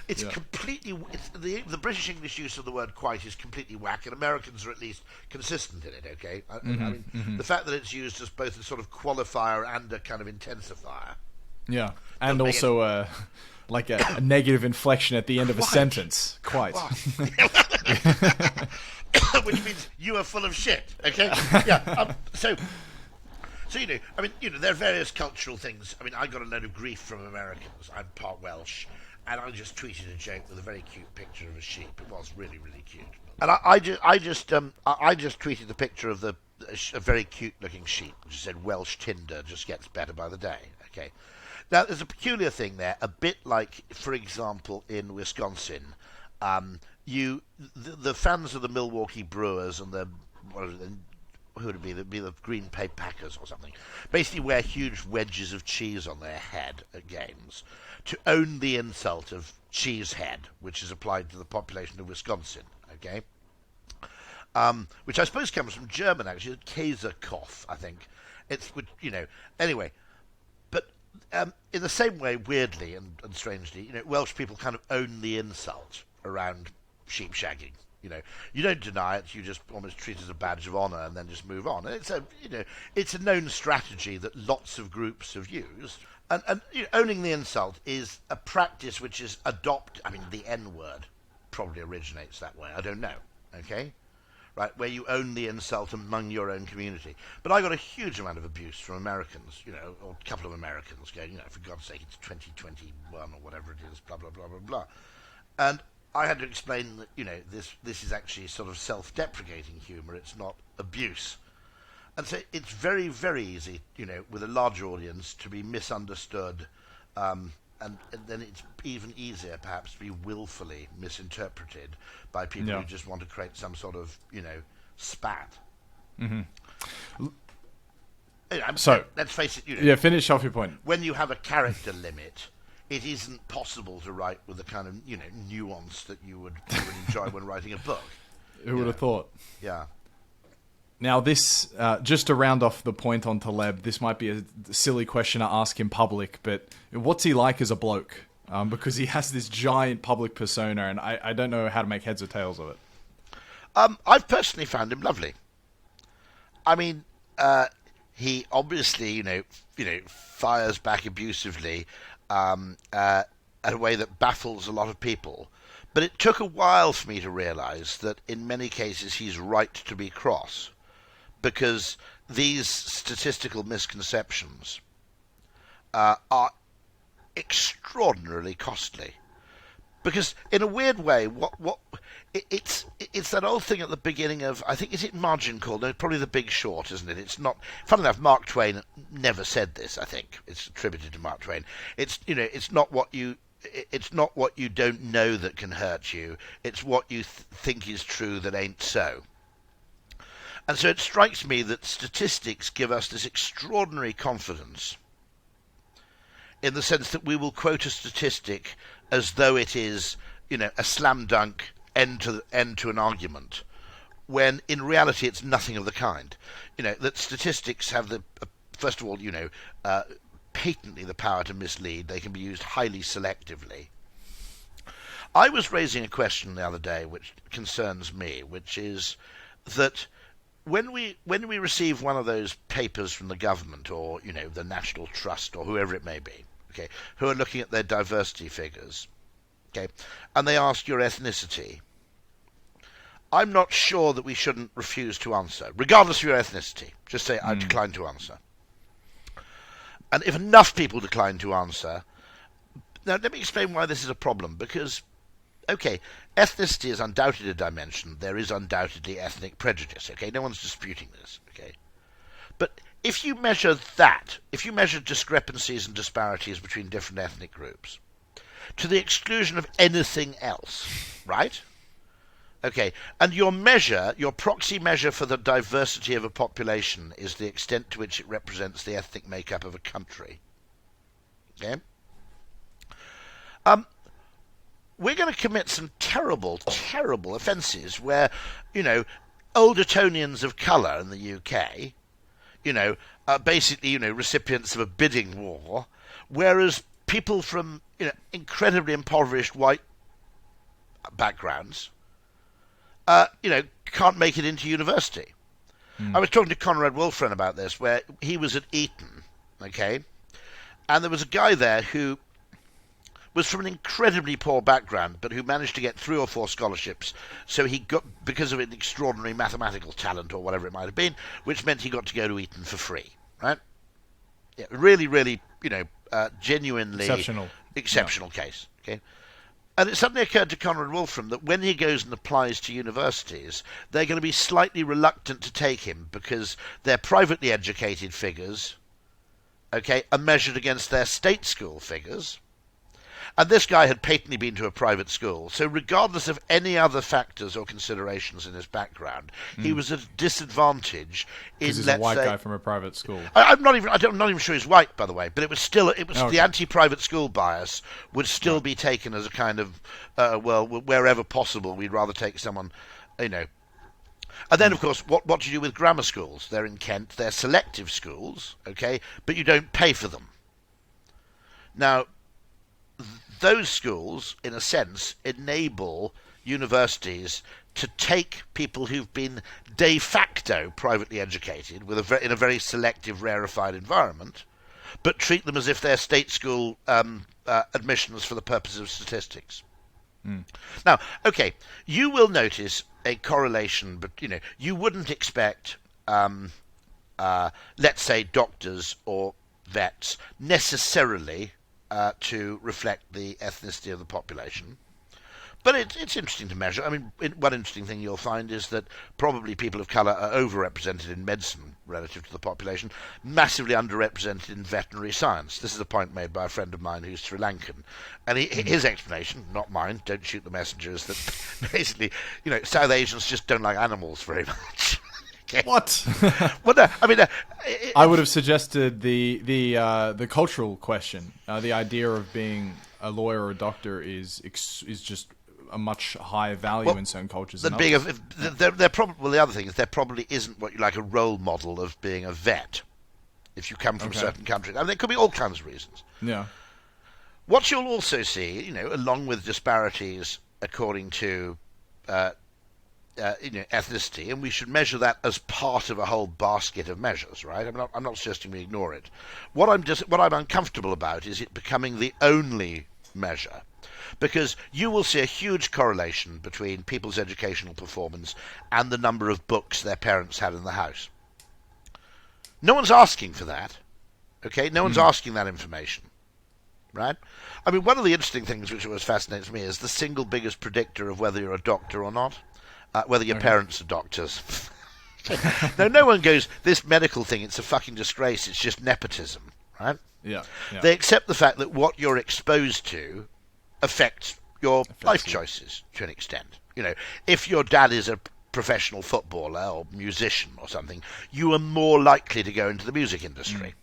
It's completely... the British English use of the word quite is completely whack, and Americans are at least consistent in it, okay? I mean, the fact that it's used as both a sort of qualifier and a kind of intensifier. Yeah, and also a negative inflection at the end of a sentence. Quite. Which means you are full of shit, okay? Yeah, so there are various cultural things. I mean, I got a load of grief from Americans. I'm part Welsh, and I just tweeted a joke with a very cute picture of a sheep. It was really, really cute. And I just tweeted the picture of a very cute-looking sheep, which said Welsh Tinder just gets better by the day, okay? Now, there's a peculiar thing there, a bit like, for example, in Wisconsin, the fans of the Milwaukee Brewers and who would it be? It'd be the Green Bay Packers or something. Basically wear huge wedges of cheese on their head at games to own the insult of cheesehead, which is applied to the population of Wisconsin. Okay, which I suppose comes from German actually, Käsekopf, I think. Anyway. But in the same way, weirdly and strangely, Welsh people kind of own the insult around sheep shagging. You don't deny it. You just almost treat it as a badge of honour and then just move on. And it's a known strategy that lots of groups have used. And owning the insult is a practice which is the N word probably originates that way. I don't know. Okay, right, where you own the insult among your own community. But I got a huge amount of abuse from Americans. Or a couple of Americans going, for God's sake, it's 2021 or whatever it is. Blah blah blah blah blah. And I had to explain that, this is actually sort of self-deprecating humour. It's not abuse. And so it's very, very easy, with a larger audience to be misunderstood. And then it's even easier, perhaps, to be willfully misinterpreted by people who just want to create some sort of, spat. Mm-hmm. So let's face it, finish off your point. When you have a character limit, it isn't possible to write with the kind of nuance that you would enjoy when writing a book. Who would have thought? Yeah. Now this, just to round off the point on Taleb, this might be a silly question to ask in public, but what's he like as a bloke? Because he has this giant public persona, and I don't know how to make heads or tails of it. I've personally found him lovely. I mean, he obviously, fires back abusively. A way that baffles a lot of people. But it took a while for me to realise that in many cases he's right to be cross, because these statistical misconceptions are extraordinarily costly. Because in a weird way, it's that old thing at the beginning of, I think, is it Margin Call? No, probably The Big Short, isn't it? It's not. Fun enough, Mark Twain never said this. I think it's attributed to Mark Twain. It's not what you don't know that can hurt you. It's what you think is true that ain't so. And so it strikes me that statistics give us this extraordinary confidence, in the sense that we will quote a statistic as though it is, a slam dunk end to an argument, when in reality it's nothing of the kind. That statistics have first of all, patently the power to mislead. They can be used highly selectively. I was raising a question the other day which concerns me, which is that when we receive one of those papers from the government or, the National Trust or whoever it may be, okay, who are looking at their diversity figures, okay, and they ask your ethnicity, I'm not sure that we shouldn't refuse to answer, regardless of your ethnicity. Just say, I decline to answer. And if enough people decline to answer... Now, let me explain why this is a problem, because, okay, ethnicity is undoubtedly a dimension. There is undoubtedly ethnic prejudice, okay? No one's disputing this, okay? But if you measure that, if you measure discrepancies and disparities between different ethnic groups, to the exclusion of anything else, right? Okay, and your proxy measure for the diversity of a population is the extent to which it represents the ethnic makeup of a country. Okay? We're going to commit some terrible, terrible offences where, old Etonians of colour in the UK, are basically, recipients of a bidding war, whereas people from, incredibly impoverished white backgrounds, can't make it into university. I was talking to Conrad Wolfram about this, where he was at Eton, okay, and there was a guy there who was from an incredibly poor background, but who managed to get 3 or 4 scholarships. So he got, because of an extraordinary mathematical talent or whatever it might have been, which meant he got to go to Eton for free, right? Yeah, really, really, genuinely exceptional case. Okay, and it suddenly occurred to Conrad Wolfram that when he goes and applies to universities, they're going to be slightly reluctant to take him because their privately educated figures, okay, are measured against their state school figures. And this guy had patently been to a private school, so regardless of any other factors or considerations in his background, he was at a disadvantage. Because he's a white guy from a private school. I'm not even sure he's white, by the way, but it was the anti-private school bias would still be taken as a kind of wherever possible, we'd rather take someone, And then, of course, what do you do with grammar schools? They're in Kent. They're selective schools, okay, but you don't pay for them. Now, those schools, in a sense, enable universities to take people who've been de facto privately educated in a very selective, rarefied environment, but treat them as if they're state school admissions for the purposes of statistics. Now, okay, you will notice a correlation, but you wouldn't expect, let's say, doctors or vets necessarily to reflect the ethnicity of the population. But it's interesting to measure. I mean, one interesting thing you'll find is that probably people of colour are overrepresented in medicine relative to the population, massively underrepresented in veterinary science. This is a point made by a friend of mine who's Sri Lankan. And his explanation, not mine, don't shoot the messenger, is that basically, South Asians just don't like animals very much. Okay. What? Well, no, I mean, I would have suggested the cultural question. The idea of being a lawyer or a doctor is just a much higher value in certain cultures than others. The other thing is there probably isn't what you like a role model of being a vet if you come from certain countries. I mean, there could be all kinds of reasons. Yeah. What you'll also see, along with disparities according to ethnicity, and we should measure that as part of a whole basket of measures, right? I'm not suggesting we ignore it. What I'm uncomfortable about is it becoming the only measure, because you will see a huge correlation between people's educational performance and the number of books their parents had in the house. No one's asking for that, okay? No one's asking that information, right? I mean, one of the interesting things which always fascinates me is the single biggest predictor of whether you're a doctor or not. Whether your parents are doctors. Now, no one goes, this medical thing, it's a fucking disgrace, it's just nepotism, right? Yeah. They accept the fact that what you're exposed to affects your life choices to an extent. If your dad is a professional footballer or musician or something, you are more likely to go into the music industry.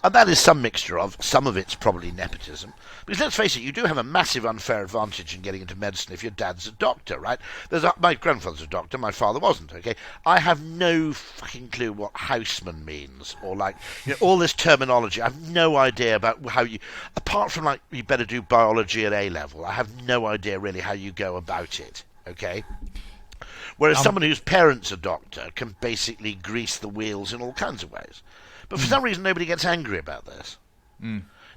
And that is some mixture of, some of it's probably nepotism. Because let's face it, you do have a massive unfair advantage in getting into medicine if your dad's a doctor, right? My grandfather's a doctor, my father wasn't, okay? I have no fucking clue what houseman means, or all this terminology. I have no idea about how apart from you better do biology at A-level, I have no idea really how you go about it, okay? Whereas someone whose parents are doctor can basically grease the wheels in all kinds of ways. But for some reason, nobody gets angry about this.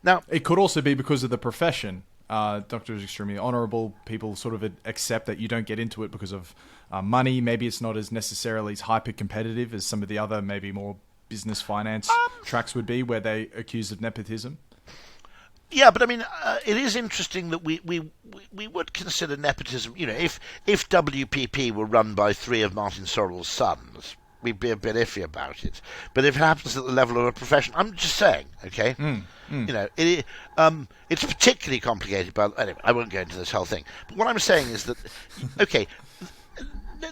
Now, it could also be because of the profession. Doctor is extremely honourable. People sort of accept that you don't get into it because of money. Maybe it's not as necessarily as hyper-competitive as some of the other, maybe more business finance tracks would be, where they accuse of nepotism. Yeah, but I mean, it is interesting that we would consider nepotism. If WPP were run by 3 of Martin Sorrell's sons, we'd be a bit iffy about it. But if it happens at the level of a profession, I'm just saying, okay? You know, it's particularly complicated. But anyway, I won't go into this whole thing. But what I'm saying is that, okay,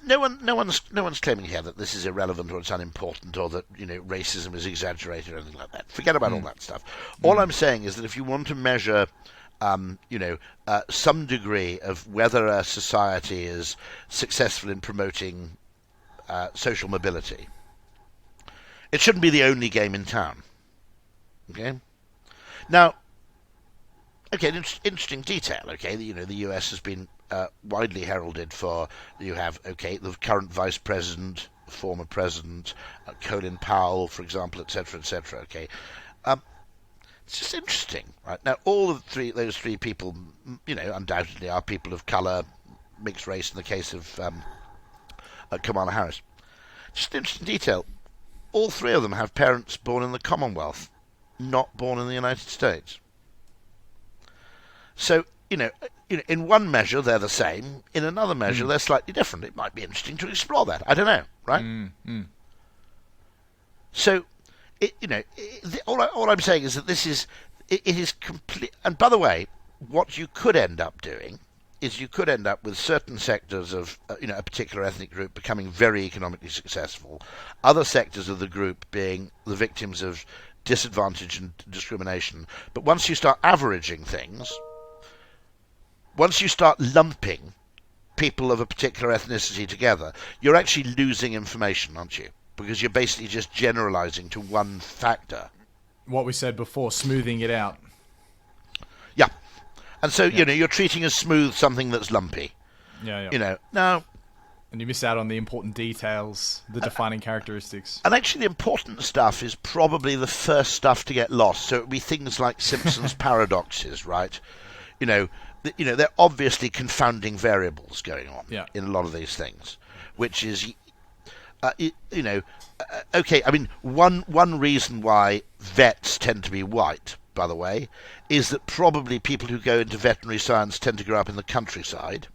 no one's claiming here that this is irrelevant or it's unimportant or that, you know, racism is exaggerated or anything like that. Forget about all that stuff. All I'm saying is that if you want to measure, some degree of whether a society is successful in promoting social mobility, it shouldn't be the only game in town. Okay. Now, okay, an interesting detail. Okay, you know, the US has been widely heralded for, you have, okay, the current vice president, former president, Colin Powell, for example, etc., etc. Okay, it's just interesting, right? Now, all of those three people, you know, undoubtedly are people of colour, mixed race in the case of Kamala Harris. Just an interesting detail. All three of them have parents born in the Commonwealth, not born in the United States. So, you know, in one measure they're the same. In another measure they're slightly different. It might be interesting to explore that. I don't know, right? So, all I'm saying is that it is complete. And by the way, what you could end up doing is you could end up with certain sectors of a particular ethnic group becoming very economically successful, other sectors of the group being the victims of disadvantage and discrimination. But once you start averaging things, once you start lumping people of a particular ethnicity together, you're actually losing information, aren't you? Because you're basically just generalizing to one factor. What we said before, smoothing it out. Yeah. And so, you're treating as smooth something that's lumpy. Yeah. Now... And you miss out on the important details, the defining characteristics. And actually the important stuff is probably the first stuff to get lost. So it would be things like Simpson's paradoxes, right? They're obviously confounding variables going on in a lot of these things, which is, okay, I mean, one reason why vets tend to be white, by the way, is that probably people who go into veterinary science tend to grow up in the countryside,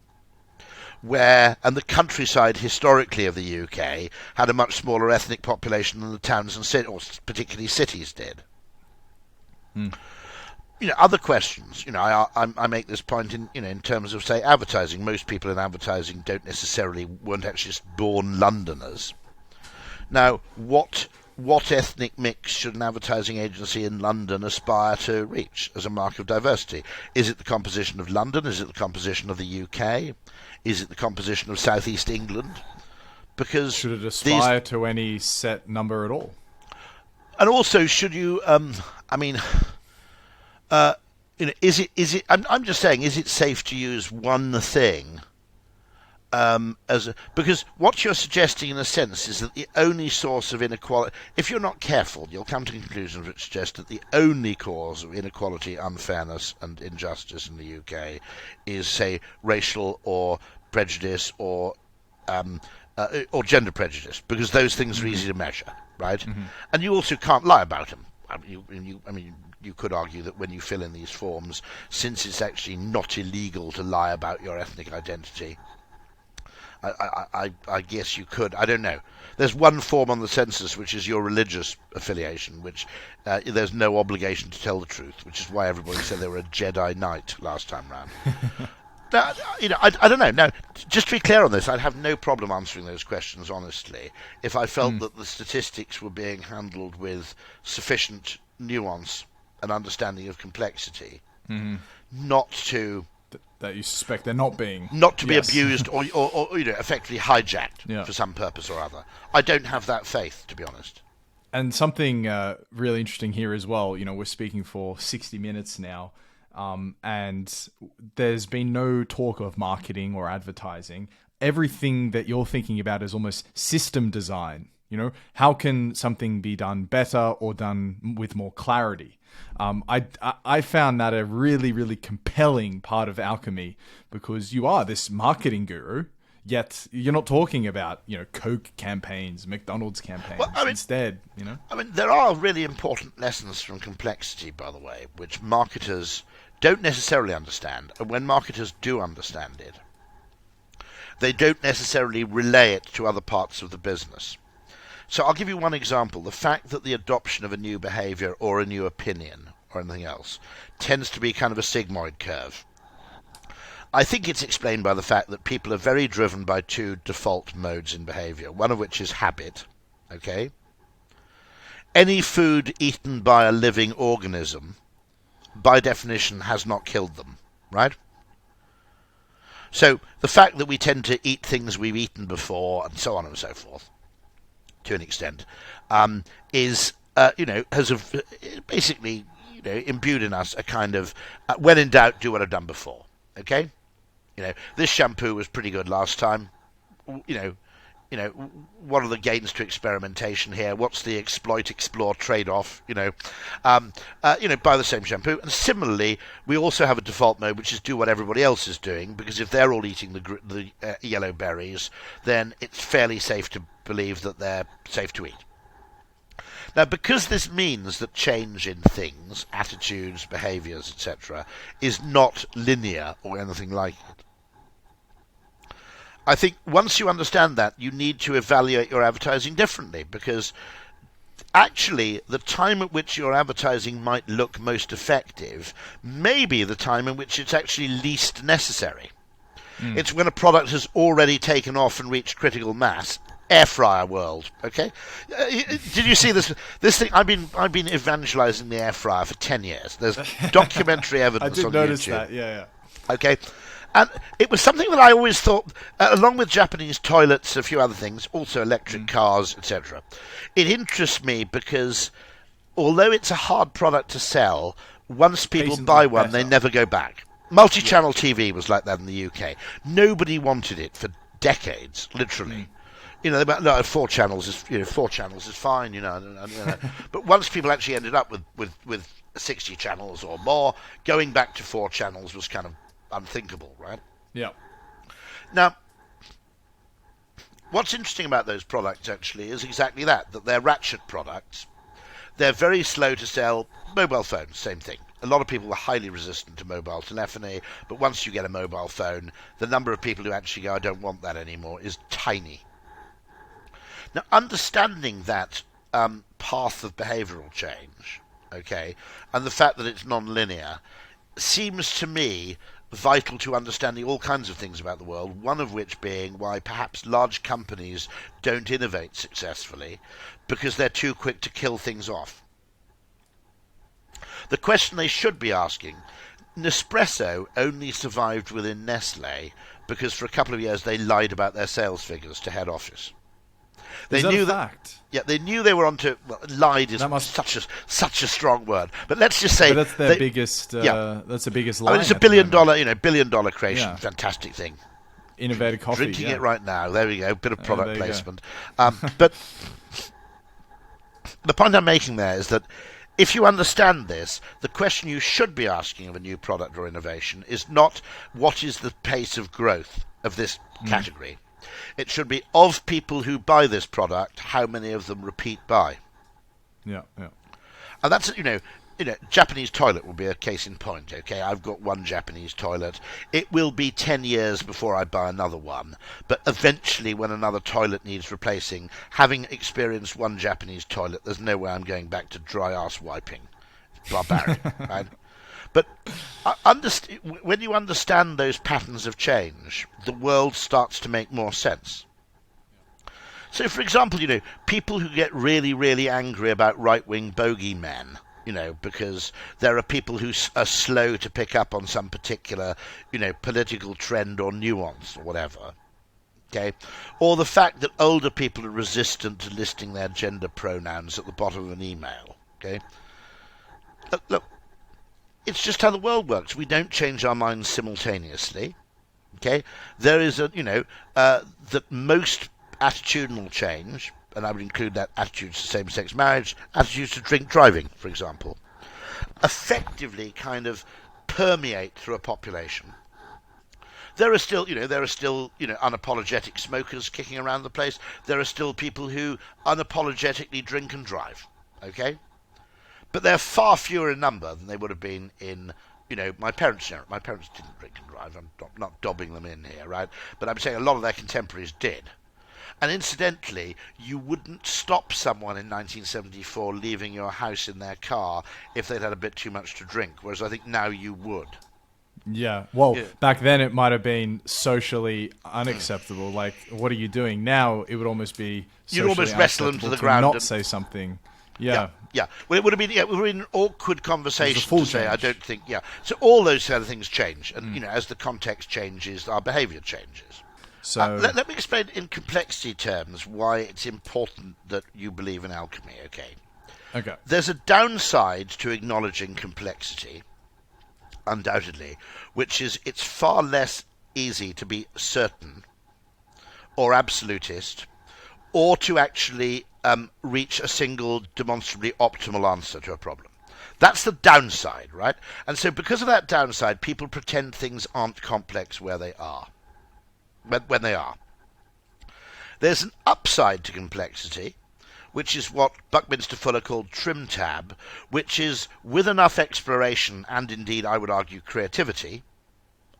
and the countryside historically of the UK had a much smaller ethnic population than the towns and cities, or particularly cities, did. Other questions. I make this point in terms of, say, advertising. Most people in advertising weren't actually just born Londoners. Now, what ethnic mix should an advertising agency in London aspire to reach as a mark of diversity? Is it the composition of London? Is it the composition of the UK? Is it the composition of Southeast England? Because should it aspire to any set number at all? And also, should you? Is it? I'm just saying, is it safe to use one thing because what you're suggesting, in a sense, is that the only source of inequality, if you're not careful, you'll come to conclusions which suggest that the only cause of inequality, unfairness, and injustice in the UK is, say, racial or prejudice or gender prejudice, because those things are easy to measure, right? And you also can't lie about them. You could argue that when you fill in these forms, since it's actually not illegal to lie about your ethnic identity, I guess you could. I don't know. There's one form on the census which is your religious affiliation, which there's no obligation to tell the truth, which is why everybody said they were a Jedi Knight last time round. Now, I don't know. Now, just to be clear on this, I'd have no problem answering those questions honestly if I felt that the statistics were being handled with sufficient nuance and understanding of complexity, not to... That you suspect they're not being... Not to be abused or effectively hijacked for some purpose or other. I don't have that faith, to be honest. And something really interesting here as well, we're speaking for 60 minutes now, and there's been no talk of marketing or advertising. Everything that you're thinking about is almost system design. How can something be done better or done with more clarity? I found that a really, really compelling part of Alchemy, because you are this marketing guru, yet you're not talking about, Coke campaigns, McDonald's campaigns. Well, instead, there are really important lessons from complexity, by the way, which marketers don't necessarily understand. And when marketers do understand it, they don't necessarily relay it to other parts of the business. So I'll give you one example. The fact that the adoption of a new behaviour or a new opinion or anything else tends to be kind of a sigmoid curve. I think it's explained by the fact that people are very driven by two default modes in behaviour, one of which is habit. Okay? Any food eaten by a living organism, by definition, has not killed them, right? So the fact that we tend to eat things we've eaten before, and so on and so forth, to an extent, is has basically imbued in us a kind of when in doubt, do what I've done before. Okay, this shampoo was pretty good last time. What are the gains to experimentation here? What's the explore trade-off? Buy the same shampoo. And similarly, we also have a default mode, which is do what everybody else is doing, because if they're all eating the yellow berries, then it's fairly safe to believe that they're safe to eat. Now, because this means that change in things, attitudes, behaviours, etc., is not linear or anything like it, I think once you understand that, you need to evaluate your advertising differently, because actually the time at which your advertising might look most effective may be the time in which it's actually least necessary. It's when a product has already taken off and reached critical mass. Air fryer world, okay? Did you see this thing? I've been evangelizing the air fryer for 10 years. There's documentary evidence on YouTube. I did notice that, yeah. Okay, and it was something that I always thought, along with Japanese toilets, a few other things, also electric cars, etc. It interests me because although it's a hard product to sell, once people buy one, they never go back. Multi-channel TV was like that in the UK. Nobody wanted it for decades, literally. No, 4 channels is 4 channels is fine, But once people actually ended up with 60 channels or more, going back to 4 channels was kind of unthinkable, right? Yeah. Now, what's interesting about those products actually is exactly that they're ratchet products. They're very slow to sell. Mobile phones, same thing. A lot of people were highly resistant to mobile telephony, but once you get a mobile phone, the number of people who actually go, I don't want that anymore, is tiny. Now, understanding that path of behavioural change, okay, and the fact that it's non-linear, seems to me vital to understanding all kinds of things about the world, one of which being why perhaps large companies don't innovate successfully, because they're too quick to kill things off. The question they should be asking, Nespresso only survived within Nestle because for a couple of years they lied about their sales figures to head office. Is that a fact? Yeah, they knew they were onto. Well, lied is such a strong word, but let's just say but that's their biggest. That's the biggest lie. I mean, it's a $1 billion creation, fantastic thing. Innovative coffee. Drinking it right now. There we go. Bit of product placement. But the point I'm making there is that if you understand this, the question you should be asking of a new product or innovation is not what is the pace of growth of this category. It should be of people who buy this product, how many of them repeat buy. Yeah. And that's, Japanese toilet will be a case in point, okay? I've got one Japanese toilet. It will be 10 years before I buy another one. But eventually, when another toilet needs replacing, having experienced one Japanese toilet, there's no way I'm going back to dry ass wiping. It's barbaric, right? But when you understand those patterns of change, the world starts to make more sense. So, for example, people who get really, really angry about right-wing bogeymen, because there are people who are slow to pick up on some particular, political trend or nuance or whatever, okay? Or the fact that older people are resistant to listing their gender pronouns at the bottom of an email, okay? Look, it's just how the world works. We don't change our minds simultaneously, okay? There is that most attitudinal change, and I would include that attitudes to same-sex marriage, attitudes to drink driving, for example, effectively kind of permeate through a population. There are still unapologetic smokers kicking around the place. There are still people who unapologetically drink and drive, okay? But they're far fewer in number than they would have been in, my parents. My parents didn't drink and drive. I'm not dobbing them in here, right? But I'm saying a lot of their contemporaries did. And incidentally, you wouldn't stop someone in 1974 leaving your house in their car if they'd had a bit too much to drink, whereas I think now you would. Yeah. Well, Yeah. back then it might have been socially unacceptable. Like, what are you doing? Now it would almost be You'd socially almost wrestle them to unacceptable the ground not and- say something. Yeah, Yeah. yeah. Well, it would have been an awkward conversation full to say, I change. don't think, yeah. So all those kind of things change. And, as the context changes, our behaviour changes. So Let me explain in complexity terms why it's important that you believe in alchemy, okay? okay. There's a downside to acknowledging complexity, undoubtedly, which is it's far less easy to be certain or absolutist or to actually reach a single demonstrably optimal answer to a problem. That's the downside, right? And so because of that downside, people pretend things aren't complex where they are. When they are. There's an upside to complexity, which is what Buckminster Fuller called trim tab, which is with enough exploration and indeed I would argue creativity,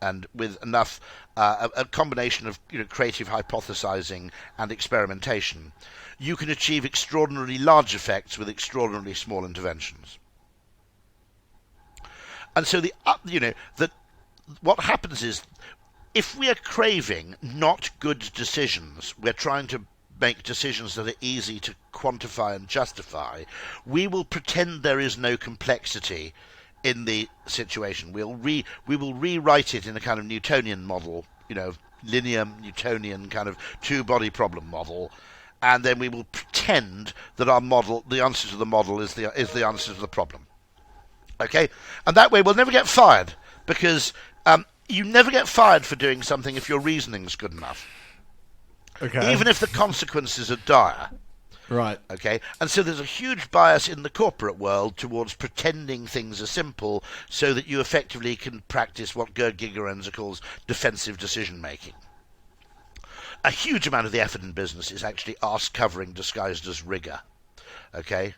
and with enough a combination of creative hypothesizing and experimentation, you can achieve extraordinarily large effects with extraordinarily small interventions. And so that what happens is, if we are craving not good decisions, we're trying to make decisions that are easy to quantify and justify, we will pretend there is no complexity in the situation. We will rewrite it in a kind of Newtonian model, linear Newtonian kind of two-body problem model, and then we will pretend that our model, the answer to the model, is the answer to the problem. Okay, and that way we'll never get fired, because you never get fired for doing something if your reasoning's good enough. Okay. Even if the consequences are dire. Right. Okay, and so there's a huge bias in the corporate world towards pretending things are simple so that you effectively can practice what Gerd Gigerenzer calls defensive decision making. A huge amount of the effort in business is actually arse covering disguised as rigor. Okay?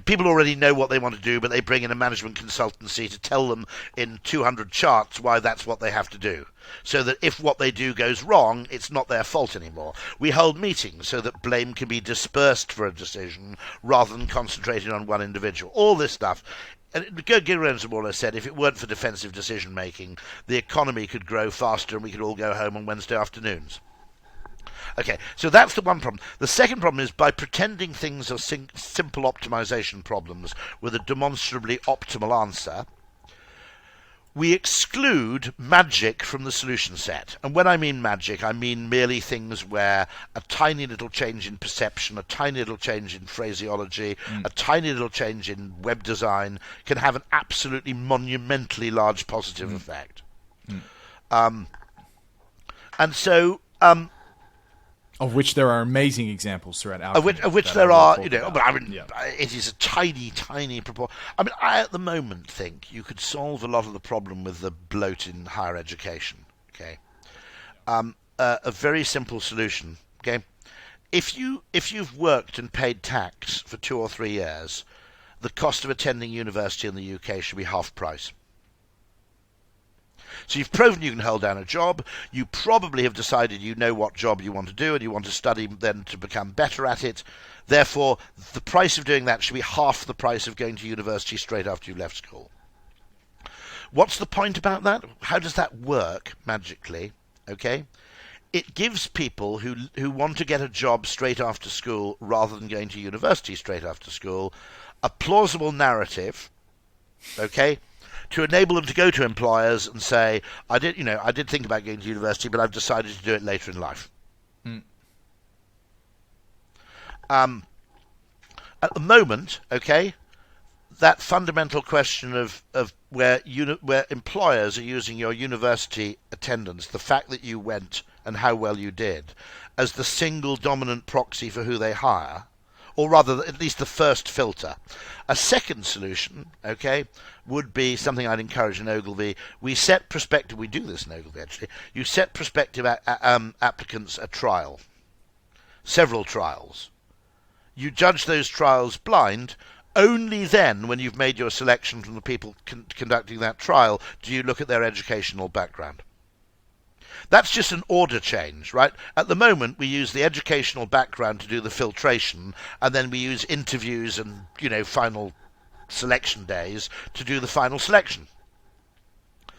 People already know what they want to do, but they bring in a management consultancy to tell them in 200 charts why that's what they have to do. So that if what they do goes wrong, it's not their fault anymore. We hold meetings so that blame can be dispersed for a decision rather than concentrated on one individual. All this stuff. And Gerd Gigerenzer more or less said if it weren't for defensive decision making, the economy could grow faster and we could all go home on Wednesday afternoons. Okay, so that's the one problem. The second problem is by pretending things are simple optimization problems with a demonstrably optimal answer, we exclude magic from the solution set. And when I mean magic, I mean merely things where a tiny little change in perception, a tiny little change in phraseology, a tiny little change in web design can have an absolutely monumentally large positive effect. And so... of which there are amazing examples throughout alchemy. Of which there are, but I mean, it is a tiny, tiny proportion. I mean, I at the moment think you could solve a lot of the problem with the bloat in higher education. Okay, a very simple solution. Okay, if you've worked and paid tax for 2 or 3 years, the cost of attending university in the UK should be half price. So you've proven you can hold down a job, you probably have decided you know what job you want to do and you want to study then to become better at it. Therefore, the price of doing that should be half the price of going to university straight after you left school. What's the point about that? How does that work magically? Okay? It gives people who want to get a job straight after school rather than going to university straight after school a plausible narrative, okay, to enable them to go to employers and say, I did think about going to university, but I've decided to do it later in life. At the moment, okay, that fundamental question of where employers are using your university attendance, the fact that you went and how well you did, as the single dominant proxy for who they hire, or rather, at least the first filter. A second solution, okay, would be something I'd encourage in Ogilvy. We set prospective, we do this in Ogilvy actually, you set prospective applicants a trial, several trials. You judge those trials blind. Only then, when you've made your selection from the people conducting that trial, do you look at their educational background. That's just an order change, right? At the moment, we use the educational background to do the filtration, and then we use interviews and, final selection days to do the final selection. In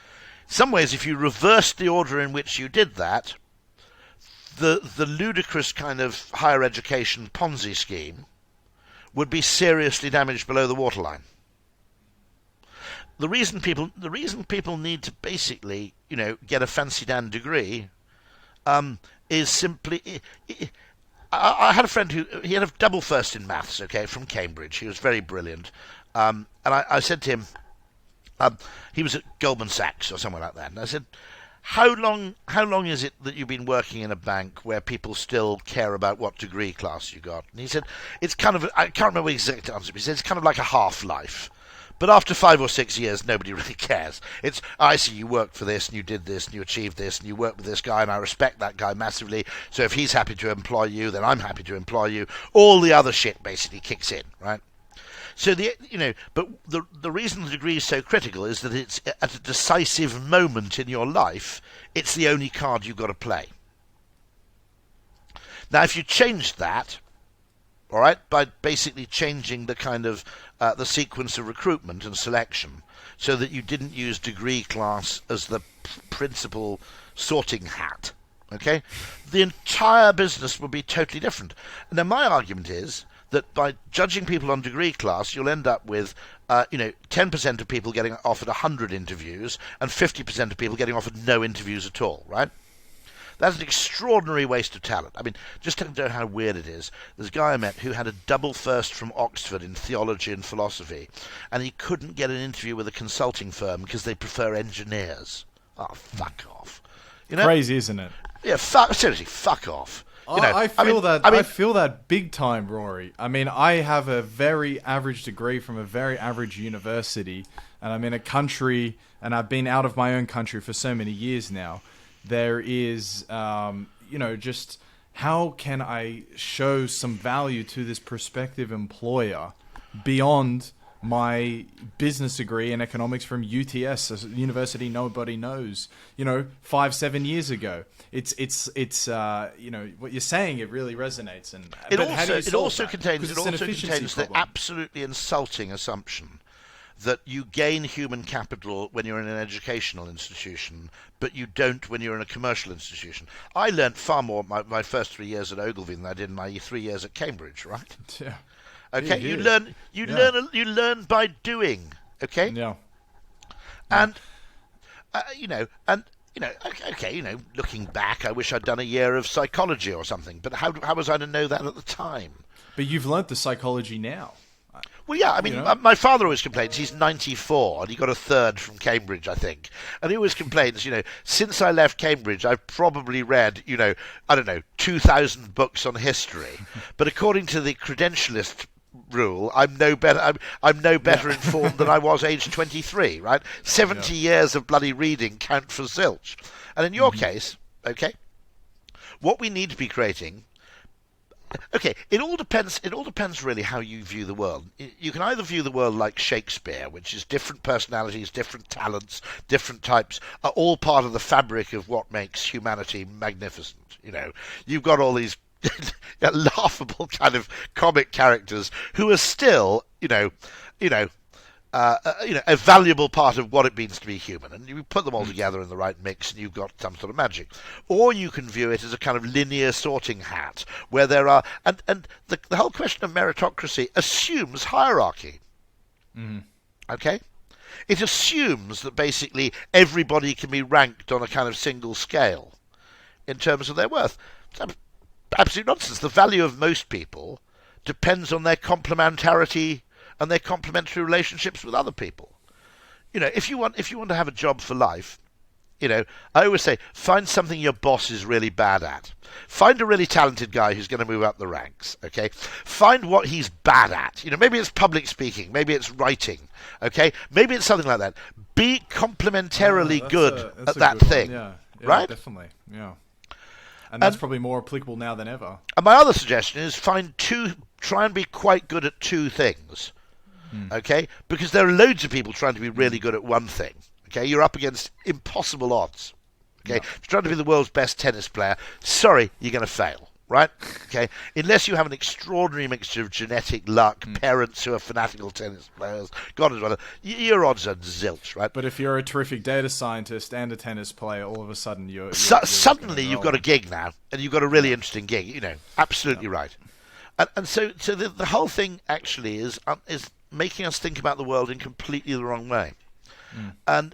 some ways, if you reversed the order in which you did that, the ludicrous kind of higher education Ponzi scheme would be seriously damaged below the waterline. The reason people need to basically, get a fancy Dan degree, is simply. I had a friend he had a double first in maths, from Cambridge. He was very brilliant, and I said to him, he was at Goldman Sachs or somewhere like that, and I said, How long is it that you've been working in a bank where people still care about what degree class you got? And he said, it's kind of, I can't remember the exact answer, but he said it's kind of like a half-life. But after 5 or 6 years, nobody really cares. It's, I see you worked for this, and you did this, and you achieved this, and you worked with this guy, and I respect that guy massively. So if he's happy to employ you, then I'm happy to employ you. All the other shit basically kicks in, right? So but the reason the degree is so critical is that it's at a decisive moment in your life. It's the only card you've got to play. Now, if you changed that, all right, by basically changing the kind of the sequence of recruitment and selection, so that you didn't use degree class as the principal sorting hat, okay, the entire business would be totally different. Now, my argument is that by judging people on degree class, you'll end up with, 10% of people getting offered 100 interviews and 50% of people getting offered no interviews at all, right? That's an extraordinary waste of talent. I mean, just to know how weird it is, there's a guy I met who had a double first from Oxford in theology and philosophy, and he couldn't get an interview with a consulting firm because they prefer engineers. Oh, fuck off. Crazy, isn't it? Yeah, seriously, fuck off. I feel that big time, Rory. I mean, I have a very average degree from a very average university, and I'm in a country, and I've been out of my own country for so many years now. There is, just how can I show some value to this prospective employer beyond my business degree in economics from UTS, a university nobody knows, 5-7 years ago. It's what you're saying, it really resonates. And it also contains the absolutely insulting assumption that you gain human capital when you're in an educational institution, but you don't when you're in a commercial institution. I learnt far more my first 3 years at Ogilvy than I did in my 3 years at Cambridge, right? Yeah. Okay, you learn by doing. Okay. Yeah. And looking back, I wish I'd done a year of psychology or something. But how was I to know that at the time? But you've learnt the psychology now. Well, yeah, I mean, my father always complains. He's 94, and he got a third from Cambridge, I think. And he always complains, since I left Cambridge, I've probably read, 2,000 books on history. But according to the credentialist rule, I'm no better informed than I was aged 23, right? 70 years of bloody reading count for zilch. And in your case, okay, what we need to be creating. Okay, it all depends really how you view the world. You can either view the world like Shakespeare, which is different personalities, different talents, different types, are all part of the fabric of what makes humanity magnificent. You've got all these laughable kind of comic characters who are still, a valuable part of what it means to be human, and you put them all together in the right mix, and you've got some sort of magic. Or you can view it as a kind of linear sorting hat, where there are, and the whole question of meritocracy assumes hierarchy. Mm-hmm. Okay, it assumes that basically everybody can be ranked on a kind of single scale in terms of their worth. It's absolute nonsense. The value of most people depends on their complementarity and their complementary relationships with other people. If you want to have a job for life, I always say, find something your boss is really bad at. Find a really talented guy who's going to move up the ranks, okay? Find what he's bad at. Maybe it's public speaking, maybe it's writing, okay? Maybe it's something like that. Be complementarily good at that thing, right? Definitely, yeah. And that's probably more applicable now than ever. And my other suggestion is try and be quite good at two things. Okay, because there are loads of people trying to be really good at one thing. Okay, you're up against impossible odds. Okay, if you're trying to be the world's best tennis player, sorry, you're going to fail. Right? Okay. Unless you have an extraordinary mixture of genetic luck, parents who are fanatical tennis players, God knows what, your odds are zilch, right? But if you're a terrific data scientist and a tennis player, all of a sudden suddenly you've got a gig now, and you've got a really interesting gig. You know, absolutely right. And so the whole thing actually is making us think about the world in completely the wrong way, and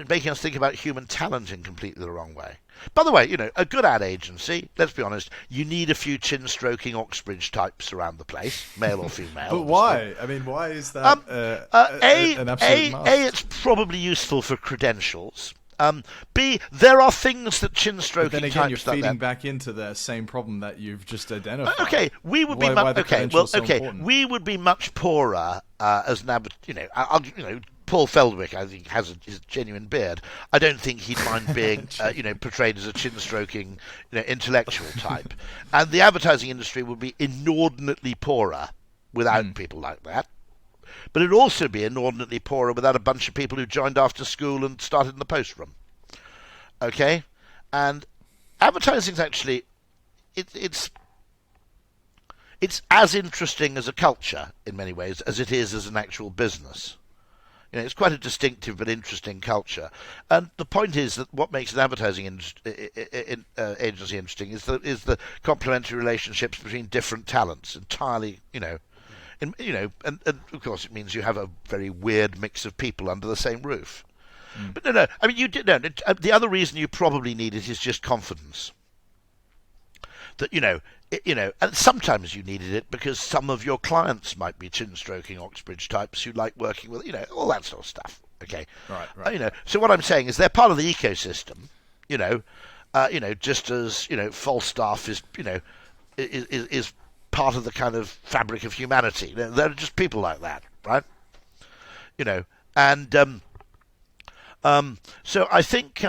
making us think about human talent in completely the wrong way. By the way, you know, a good ad agency, let's be honest, you need a few chin-stroking Oxbridge types around the place, male or female. But why? I mean, why is that an absolute must? It's probably useful for credentials. B, there are things that chin-stroking but then again, types you're feeding back into the same problem that you've just identified. Okay, we would be we would be much poorer as an Paul Feldwick, I think, has a genuine beard. I don't think he'd mind being, portrayed as a chin-stroking, intellectual type. And the advertising industry would be inordinately poorer without people like that. But it'd also be inordinately poorer without a bunch of people who joined after school and started in the post room. Okay? And advertising's actually, it's as interesting as a culture in many ways as it is as an actual business. You know, it's quite a distinctive but interesting culture. And the point is that what makes an advertising agency interesting is the complementary relationships between different talents, entirely, and of course it means you have a very weird mix of people under the same roof. But no. I mean, the other reason you probably need it is just confidence. That and sometimes you needed it because some of your clients might be chin-stroking Oxbridge types who like working with, all that sort of stuff. Okay, right. So what I'm saying is they're part of the ecosystem. Just as Falstaff is part of the kind of fabric of humanity. They're just people like that, right? So I think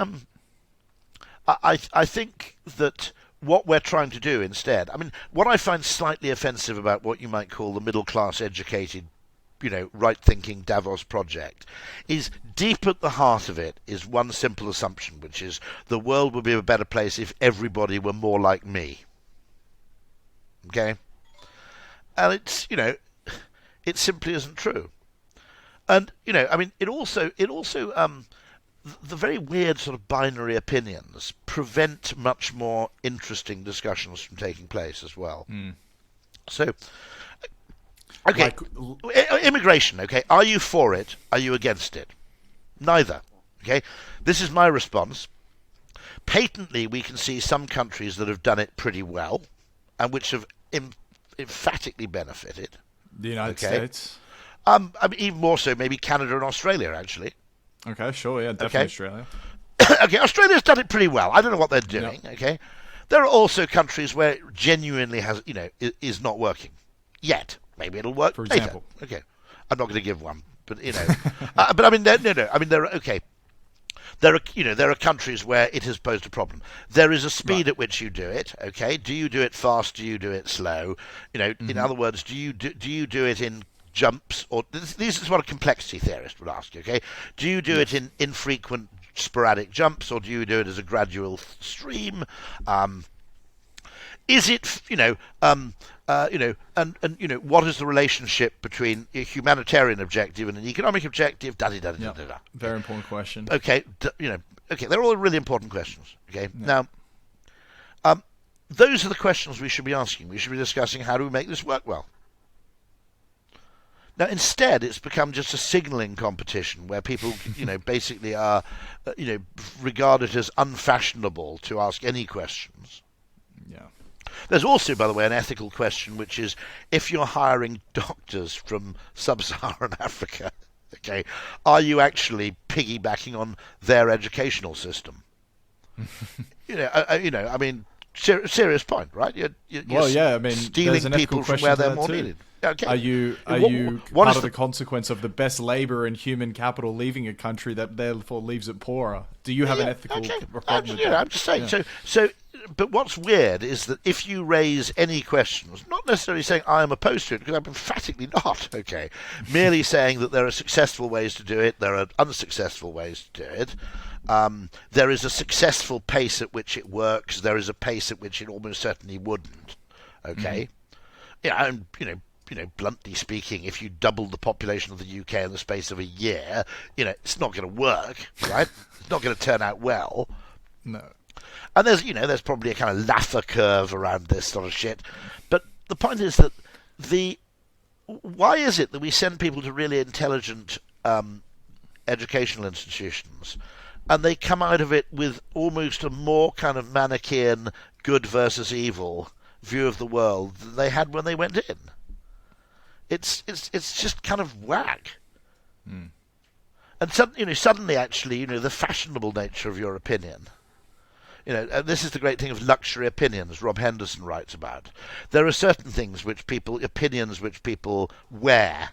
I think that what we're trying to do instead, I mean, what I find slightly offensive about what you might call the middle-class educated, right-thinking Davos project is deep at the heart of it is one simple assumption, which is the world would be a better place if everybody were more like me. Okay? And it's, it simply isn't true. And, I mean, it also the very weird sort of binary opinions prevent much more interesting discussions from taking place as well. So, okay, immigration, okay, are you for it? Are you against it? Neither, okay? This is my response. Patently, we can see some countries that have done it pretty well and which have emphatically benefited. The United States? I mean, even more so, maybe Canada and Australia, actually. Okay, sure, yeah, definitely Australia. Okay, Australia's done it pretty well. I don't know what they're doing, okay? There are also countries where it genuinely is not working yet. Maybe it'll work later. For example. Okay, I'm not going to give one, but, but I mean, no. I mean, there are countries where it has posed a problem. There is a speed at which you do it, okay? Do you do it fast? Do you do it slow? In other words, do you do it in jumps, or this is what a complexity theorist would ask you, okay? Do you do it in infrequent sporadic jumps, or do you do it as a gradual stream? Is it, and what is the relationship between a humanitarian objective and an economic objective? Very important question. Okay, they're all really important questions. Okay, now, those are the questions we should be asking. We should be discussing how do we make this work well. Now, instead, it's become just a signalling competition where people, basically are, regarded as unfashionable to ask any questions. Yeah. There's also, by the way, an ethical question, which is if you're hiring doctors from sub-Saharan Africa, okay, are you actually piggybacking on their educational system? I mean, serious point, right? You're stealing people from where they're more needed. Okay. Are you part of the consequence of the best labour and human capital leaving a country that therefore leaves it poorer? Do you have an ethical problem with that? I'm just saying. Yeah. So, but what's weird is that if you raise any questions, not necessarily saying I am opposed to it, because I'm emphatically not, okay, merely saying that there are successful ways to do it, there are unsuccessful ways to do it, There is a successful pace at which it works. There is a pace at which it almost certainly wouldn't. Okay, yeah, and bluntly speaking, if you doubled the population of the UK in the space of a year, it's not going to work, right? It's not going to turn out well. No. And there's probably a kind of Laffer curve around this sort of shit. But the point is that why is it that we send people to really intelligent educational institutions, and they come out of it with almost a more kind of Manichaean good versus evil view of the world than they had when they went in? It's just kind of whack. And suddenly, actually, the fashionable nature of your opinion. And this is the great thing of luxury opinions. Rob Henderson writes about. There are certain things opinions which people wear,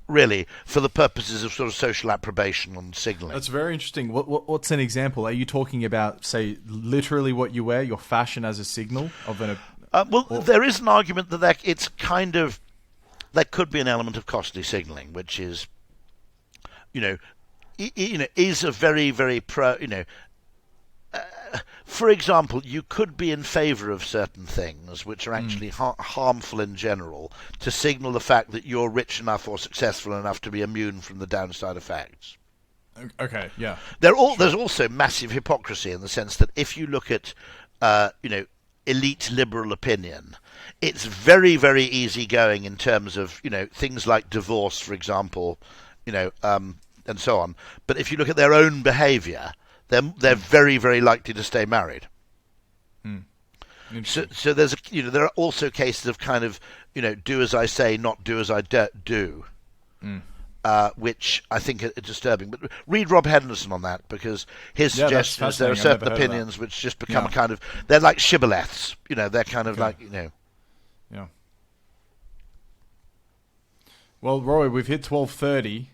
really, for the purposes of sort of social approbation and signalling. That's very interesting. What's an example? Are you talking about, say, literally what you wear, your fashion as a signal of an? There is an argument that it's kind of there could be an element of costly signalling, which is, is a very, very for example, you could be in favour of certain things which are actually harmful in general to signal the fact that you're rich enough or successful enough to be immune from the downside effects. Okay, yeah. There's also massive hypocrisy in the sense that if you look at, elite liberal opinion, it's very, very easy going in terms of, things like divorce, for example, and so on. But if you look at their own behaviour, they're very, very likely to stay married. So there's there are also cases of kind of do as I say, not do as I do, which I think are disturbing. But read Rob Henderson on that, because his suggestion is there are certain opinions which just become kind of they're like shibboleths. They're kind of like Yeah. Well, Rory, we've hit 12:30.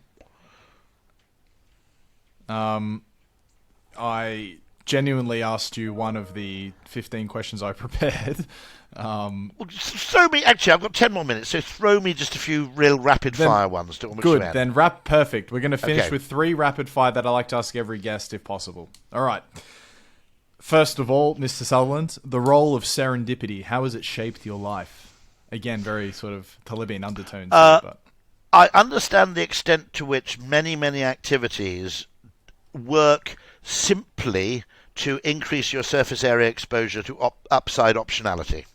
I genuinely asked you one of the 15 questions I prepared. Well, throw me. Actually, I've got 10 more minutes, so throw me just a few real rapid-fire ones. Good. Then perfect. We're going to finish with 3 rapid-fire that I like to ask every guest, if possible. All right. First of all, Mr. Sutherland, the role of serendipity. How has it shaped your life? Again, very sort of Talebian undertones. But I understand the extent to which many, many activities work simply to increase your surface area exposure to upside optionality.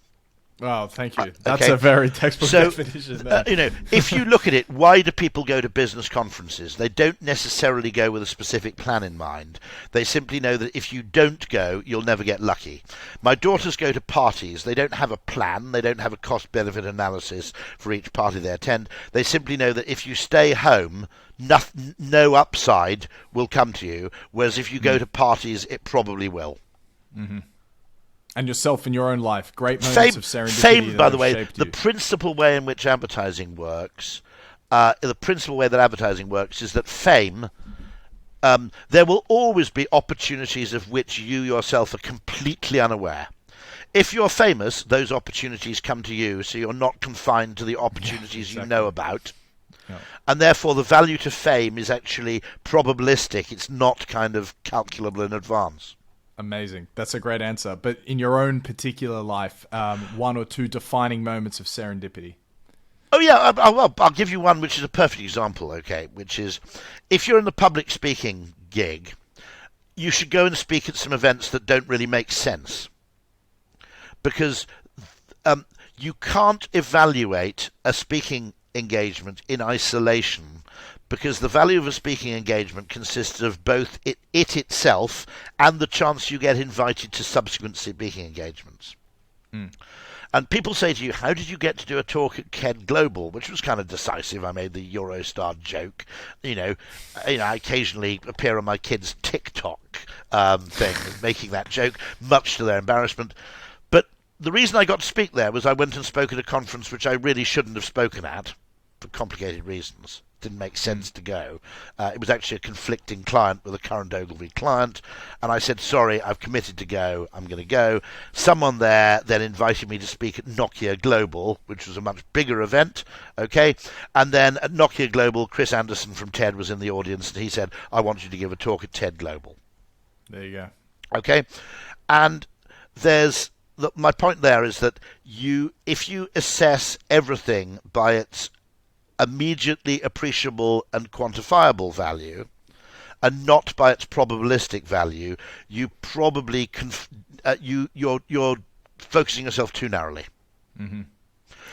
Oh, thank you. That's a very textbook definition there. If you look at it, why do people go to business conferences? They don't necessarily go with a specific plan in mind. They simply know that if you don't go, you'll never get lucky. My daughters go to parties. They don't have a plan. They don't have a cost-benefit analysis for each party they attend. They simply know that if you stay home, no upside will come to you, whereas if you go to parties, it probably will. Mm-hmm. And yourself in your own life, great moments of serendipity. Fame, by the way, the principal way in which advertising works, is that fame, there will always be opportunities of which you yourself are completely unaware. If you're famous, those opportunities come to you, so you're not confined to the opportunities you know about. Yeah. And therefore the value to fame is actually probabilistic. It's not kind of calculable in advance. Amazing. That's a great answer. But in your own particular life, 1 or 2 defining moments of serendipity. Oh, yeah. I'll give you one which is a perfect example, okay, which is if you're in the public speaking gig, you should go and speak at some events that don't really make sense. Because you can't evaluate a speaking engagement in isolation, because the value of a speaking engagement consists of both it itself and the chance you get invited to subsequent speaking engagements. And people say to you, how did you get to do a talk at KED Global, which was kind of decisive. I made the Eurostar joke. I occasionally appear on my kids' TikTok thing, making that joke, much to their embarrassment. But the reason I got to speak there was I went and spoke at a conference which I really shouldn't have spoken at, for complicated reasons. didn't make sense to go. It was actually a conflicting client with a current Ogilvy client, and I said, sorry, I've committed to go, I'm going to go. Someone there then invited me to speak at Nokia Global, which was a much bigger event, okay? And then at Nokia Global, Chris Anderson from TED was in the audience, and he said, I want you to give a talk at TED Global. There you go. Okay? And my point there is that if you assess everything by its immediately appreciable and quantifiable value, and not by its probabilistic value, you probably you're focusing yourself too narrowly. Mm-hmm.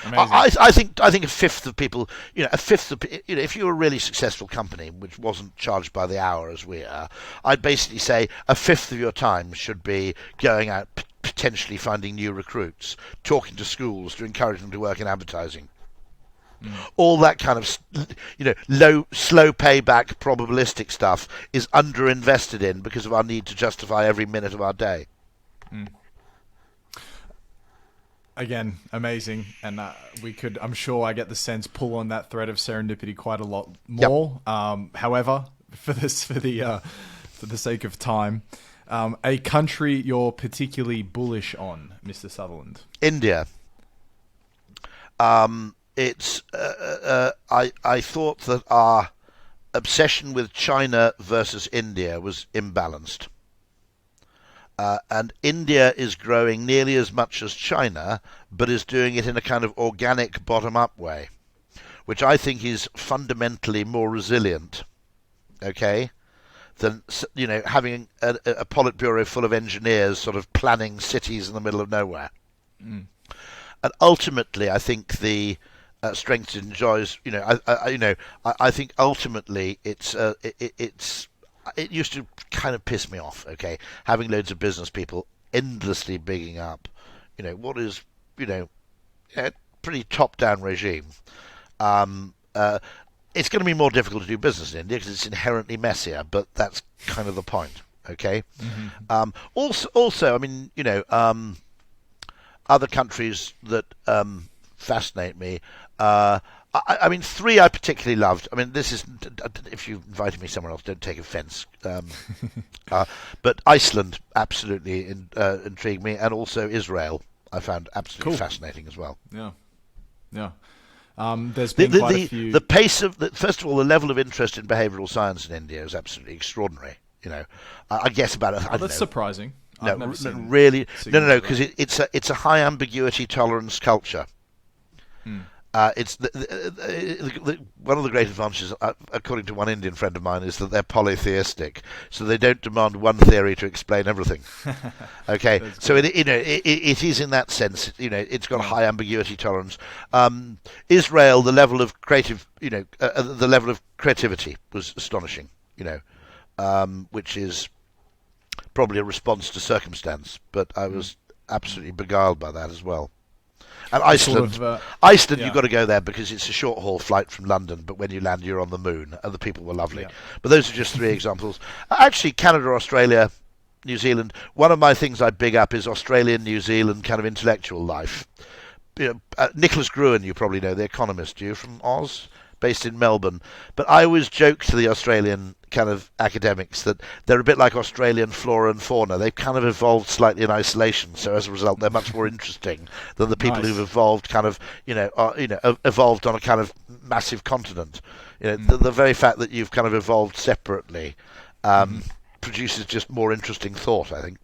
I think a fifth of people, if you're a really successful company which wasn't charged by the hour as we are, I'd basically say a fifth of your time should be going out, potentially finding new recruits, talking to schools to encourage them to work in advertising. All that kind of, slow payback probabilistic stuff is underinvested in because of our need to justify every minute of our day. Again, amazing, and we could, I'm sure I get the sense, pull on that thread of serendipity quite a lot more. Yep. However, for the sake of time, a country you're particularly bullish on, Mr. Sutherland? India. I thought that our obsession with China versus India was imbalanced. And India is growing nearly as much as China, but is doing it in a kind of organic bottom-up way, which I think is fundamentally more resilient, okay, than having a Politburo full of engineers sort of planning cities in the middle of nowhere. And ultimately, I think the strength it enjoys. I think ultimately it used to kind of piss me off, okay, having loads of business people endlessly bigging up, what is, a pretty top-down regime. It's going to be more difficult to do business in India because it's inherently messier, but that's kind of the point, okay? Mm-hmm. Also, I mean, other countries that fascinate me. I mean, three I particularly loved. I mean, this is, if you invited me somewhere else, don't take offence. But Iceland absolutely intrigued me, and also Israel I found absolutely fascinating as well. Yeah. There's been quite a few. The pace of, first of all, the level of interest in behavioural science in India is absolutely extraordinary. I guess about it. That's surprising. No, really, no, because it's a high ambiguity tolerance culture. It's one of the great advantages, according to one Indian friend of mine, is that they're polytheistic, so they don't demand one theory to explain everything. Okay, so it is in that sense, it's got a high ambiguity tolerance. Israel, the level of creativity was astonishing. Which is probably a response to circumstance, but I was absolutely beguiled by that as well. And Iceland, you've got to go there because it's a short-haul flight from London, but when you land, you're on the moon, and the people were lovely. Yeah. But those are just three examples. Actually, Canada, Australia, New Zealand. One of my things I big up is Australian, New Zealand kind of intellectual life. Nicholas Gruen, you probably know, the economist, from Oz, based in Melbourne. But I always joke to the Australian kind of academics that they're a bit like Australian flora and fauna. They've kind of evolved slightly in isolation, so as a result they're much more interesting than the people who've evolved kind of evolved on a kind of massive continent. The very fact that you've kind of evolved separately produces just more interesting thought, I think.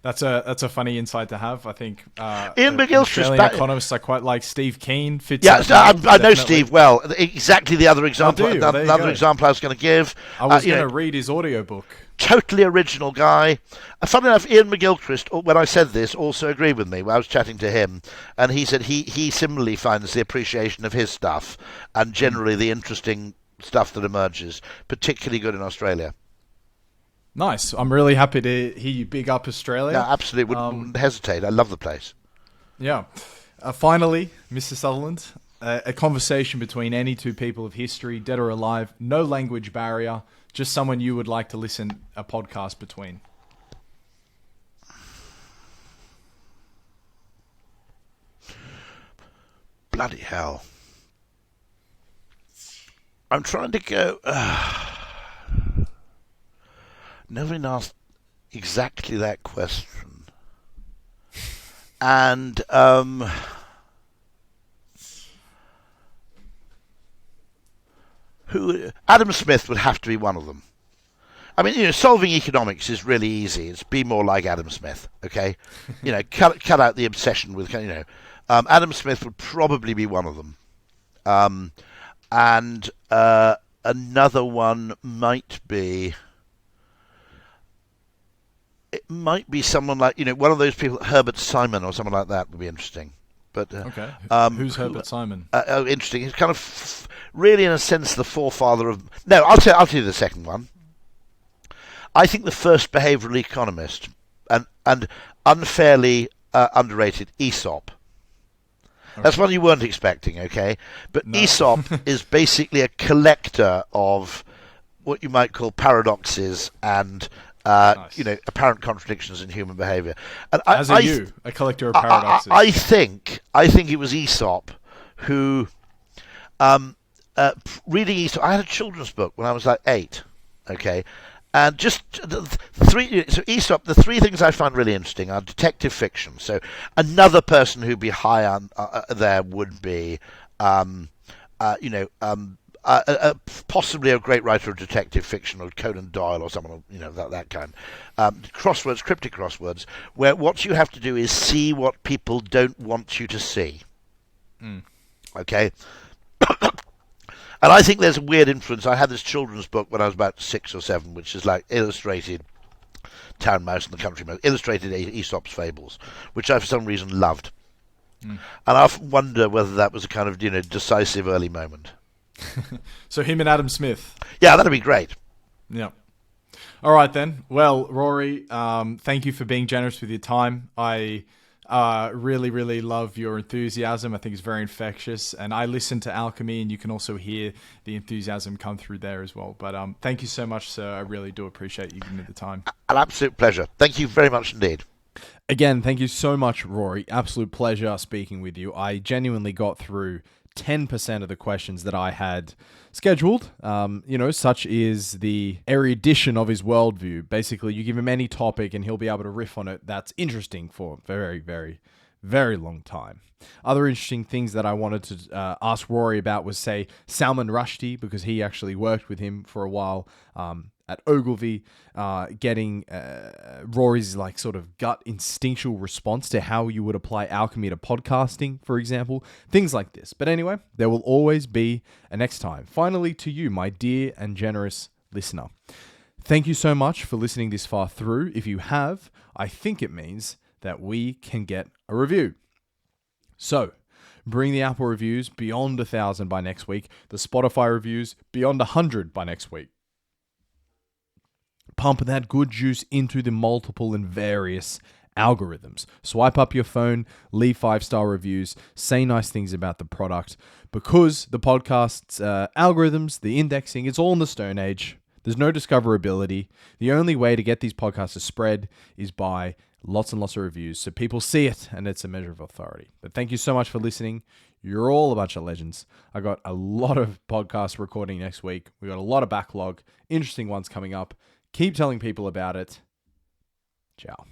That's a funny insight to have. I think Ian McGilchrist, Australian economists I quite like. Steve Keen fits. Yeah, I know Steve well. Exactly the other example. Another example I was going to give. I was going to read his audiobook. Totally original guy. Funnily enough, Ian McGilchrist, when I said this, also agreed with me. I was chatting to him, and he said he similarly finds the appreciation of his stuff and generally the interesting stuff that emerges particularly good in Australia. Nice. I'm really happy to hear you big up Australia. No, absolutely. Wouldn't hesitate. I love the place. Yeah. Finally, Mr. Sutherland, a conversation between any two people of history, dead or alive, no language barrier, just someone you would like to listen a podcast between. Bloody hell. I'm trying to go. Nobody asked exactly that question. And who Adam Smith would have to be one of them. I mean, solving economics is really easy. It's be more like Adam Smith, okay? Cut out the obsession with, Adam Smith would probably be one of them. And another one might be, it might be someone like, one of those people, Herbert Simon or someone like that would be interesting. But okay, who's Herbert Simon? Interesting. He's kind of really, in a sense, the forefather of. No, I'll tell you the second one. I think the first behavioural economist, and unfairly underrated, Aesop. Okay. That's one you weren't expecting, okay? But no. Aesop is basically a collector of what you might call paradoxes and nice. Apparent contradictions in human behaviour. And a collector of paradoxes. I think it was Aesop who, reading Aesop. I had a children's book when I was like 8, okay. And just so Aesop, the three things I find really interesting are detective fiction. So another person who'd be high on there would be, possibly a great writer of detective fiction, or Conan Doyle or someone, that kind. Crosswords, cryptic crosswords, where what you have to do is see what people don't want you to see. Mm. Okay. And I think there's a weird influence. I had this children's book when I was about 6 or 7, which is like illustrated Town Mouse and the Country Mouse, illustrated Aesop's fables, which I for some reason loved. Mm. And I often wonder whether that was a kind of decisive early moment. So him and Adam Smith. Yeah, that'd be great. Yeah. All right then. Well, Rory, thank you for being generous with your time. I really, really love your enthusiasm. I think it's very infectious. And I listen to Alchemy, and you can also hear the enthusiasm come through there as well. But thank you so much, sir. I really do appreciate you giving me the time. An absolute pleasure. Thank you very much indeed. Again, thank you so much, Rory. Absolute pleasure speaking with you. I genuinely got through 10% of the questions that I had scheduled. Such is the erudition of his worldview. Basically, you give him any topic and he'll be able to riff on it. That's interesting for a very, very, very long time. Other interesting things that I wanted to ask Rory about was, say, Salman Rushdie, because he actually worked with him for a while at Ogilvy, getting Rory's sort of gut instinctual response to how you would apply alchemy to podcasting, for example, things like this. But anyway, there will always be a next time. Finally, to you, my dear and generous listener, thank you so much for listening this far through. If you have, I think it means that we can get a review. So, bring the Apple reviews beyond 1,000 by next week, the Spotify reviews beyond 100 by next week. Pump that good juice into the multiple and various algorithms. Swipe up your phone, leave 5-star reviews, say nice things about the product, because the podcast's algorithms, the indexing, it's all in the Stone Age. There's no discoverability. The only way to get these podcasts to spread is by lots and lots of reviews, so people see it, and it's a measure of authority. But thank you so much for listening. You're all a bunch of legends. I got a lot of podcast recording next week. We got a lot of backlog, interesting ones coming up. Keep telling people about it. Ciao.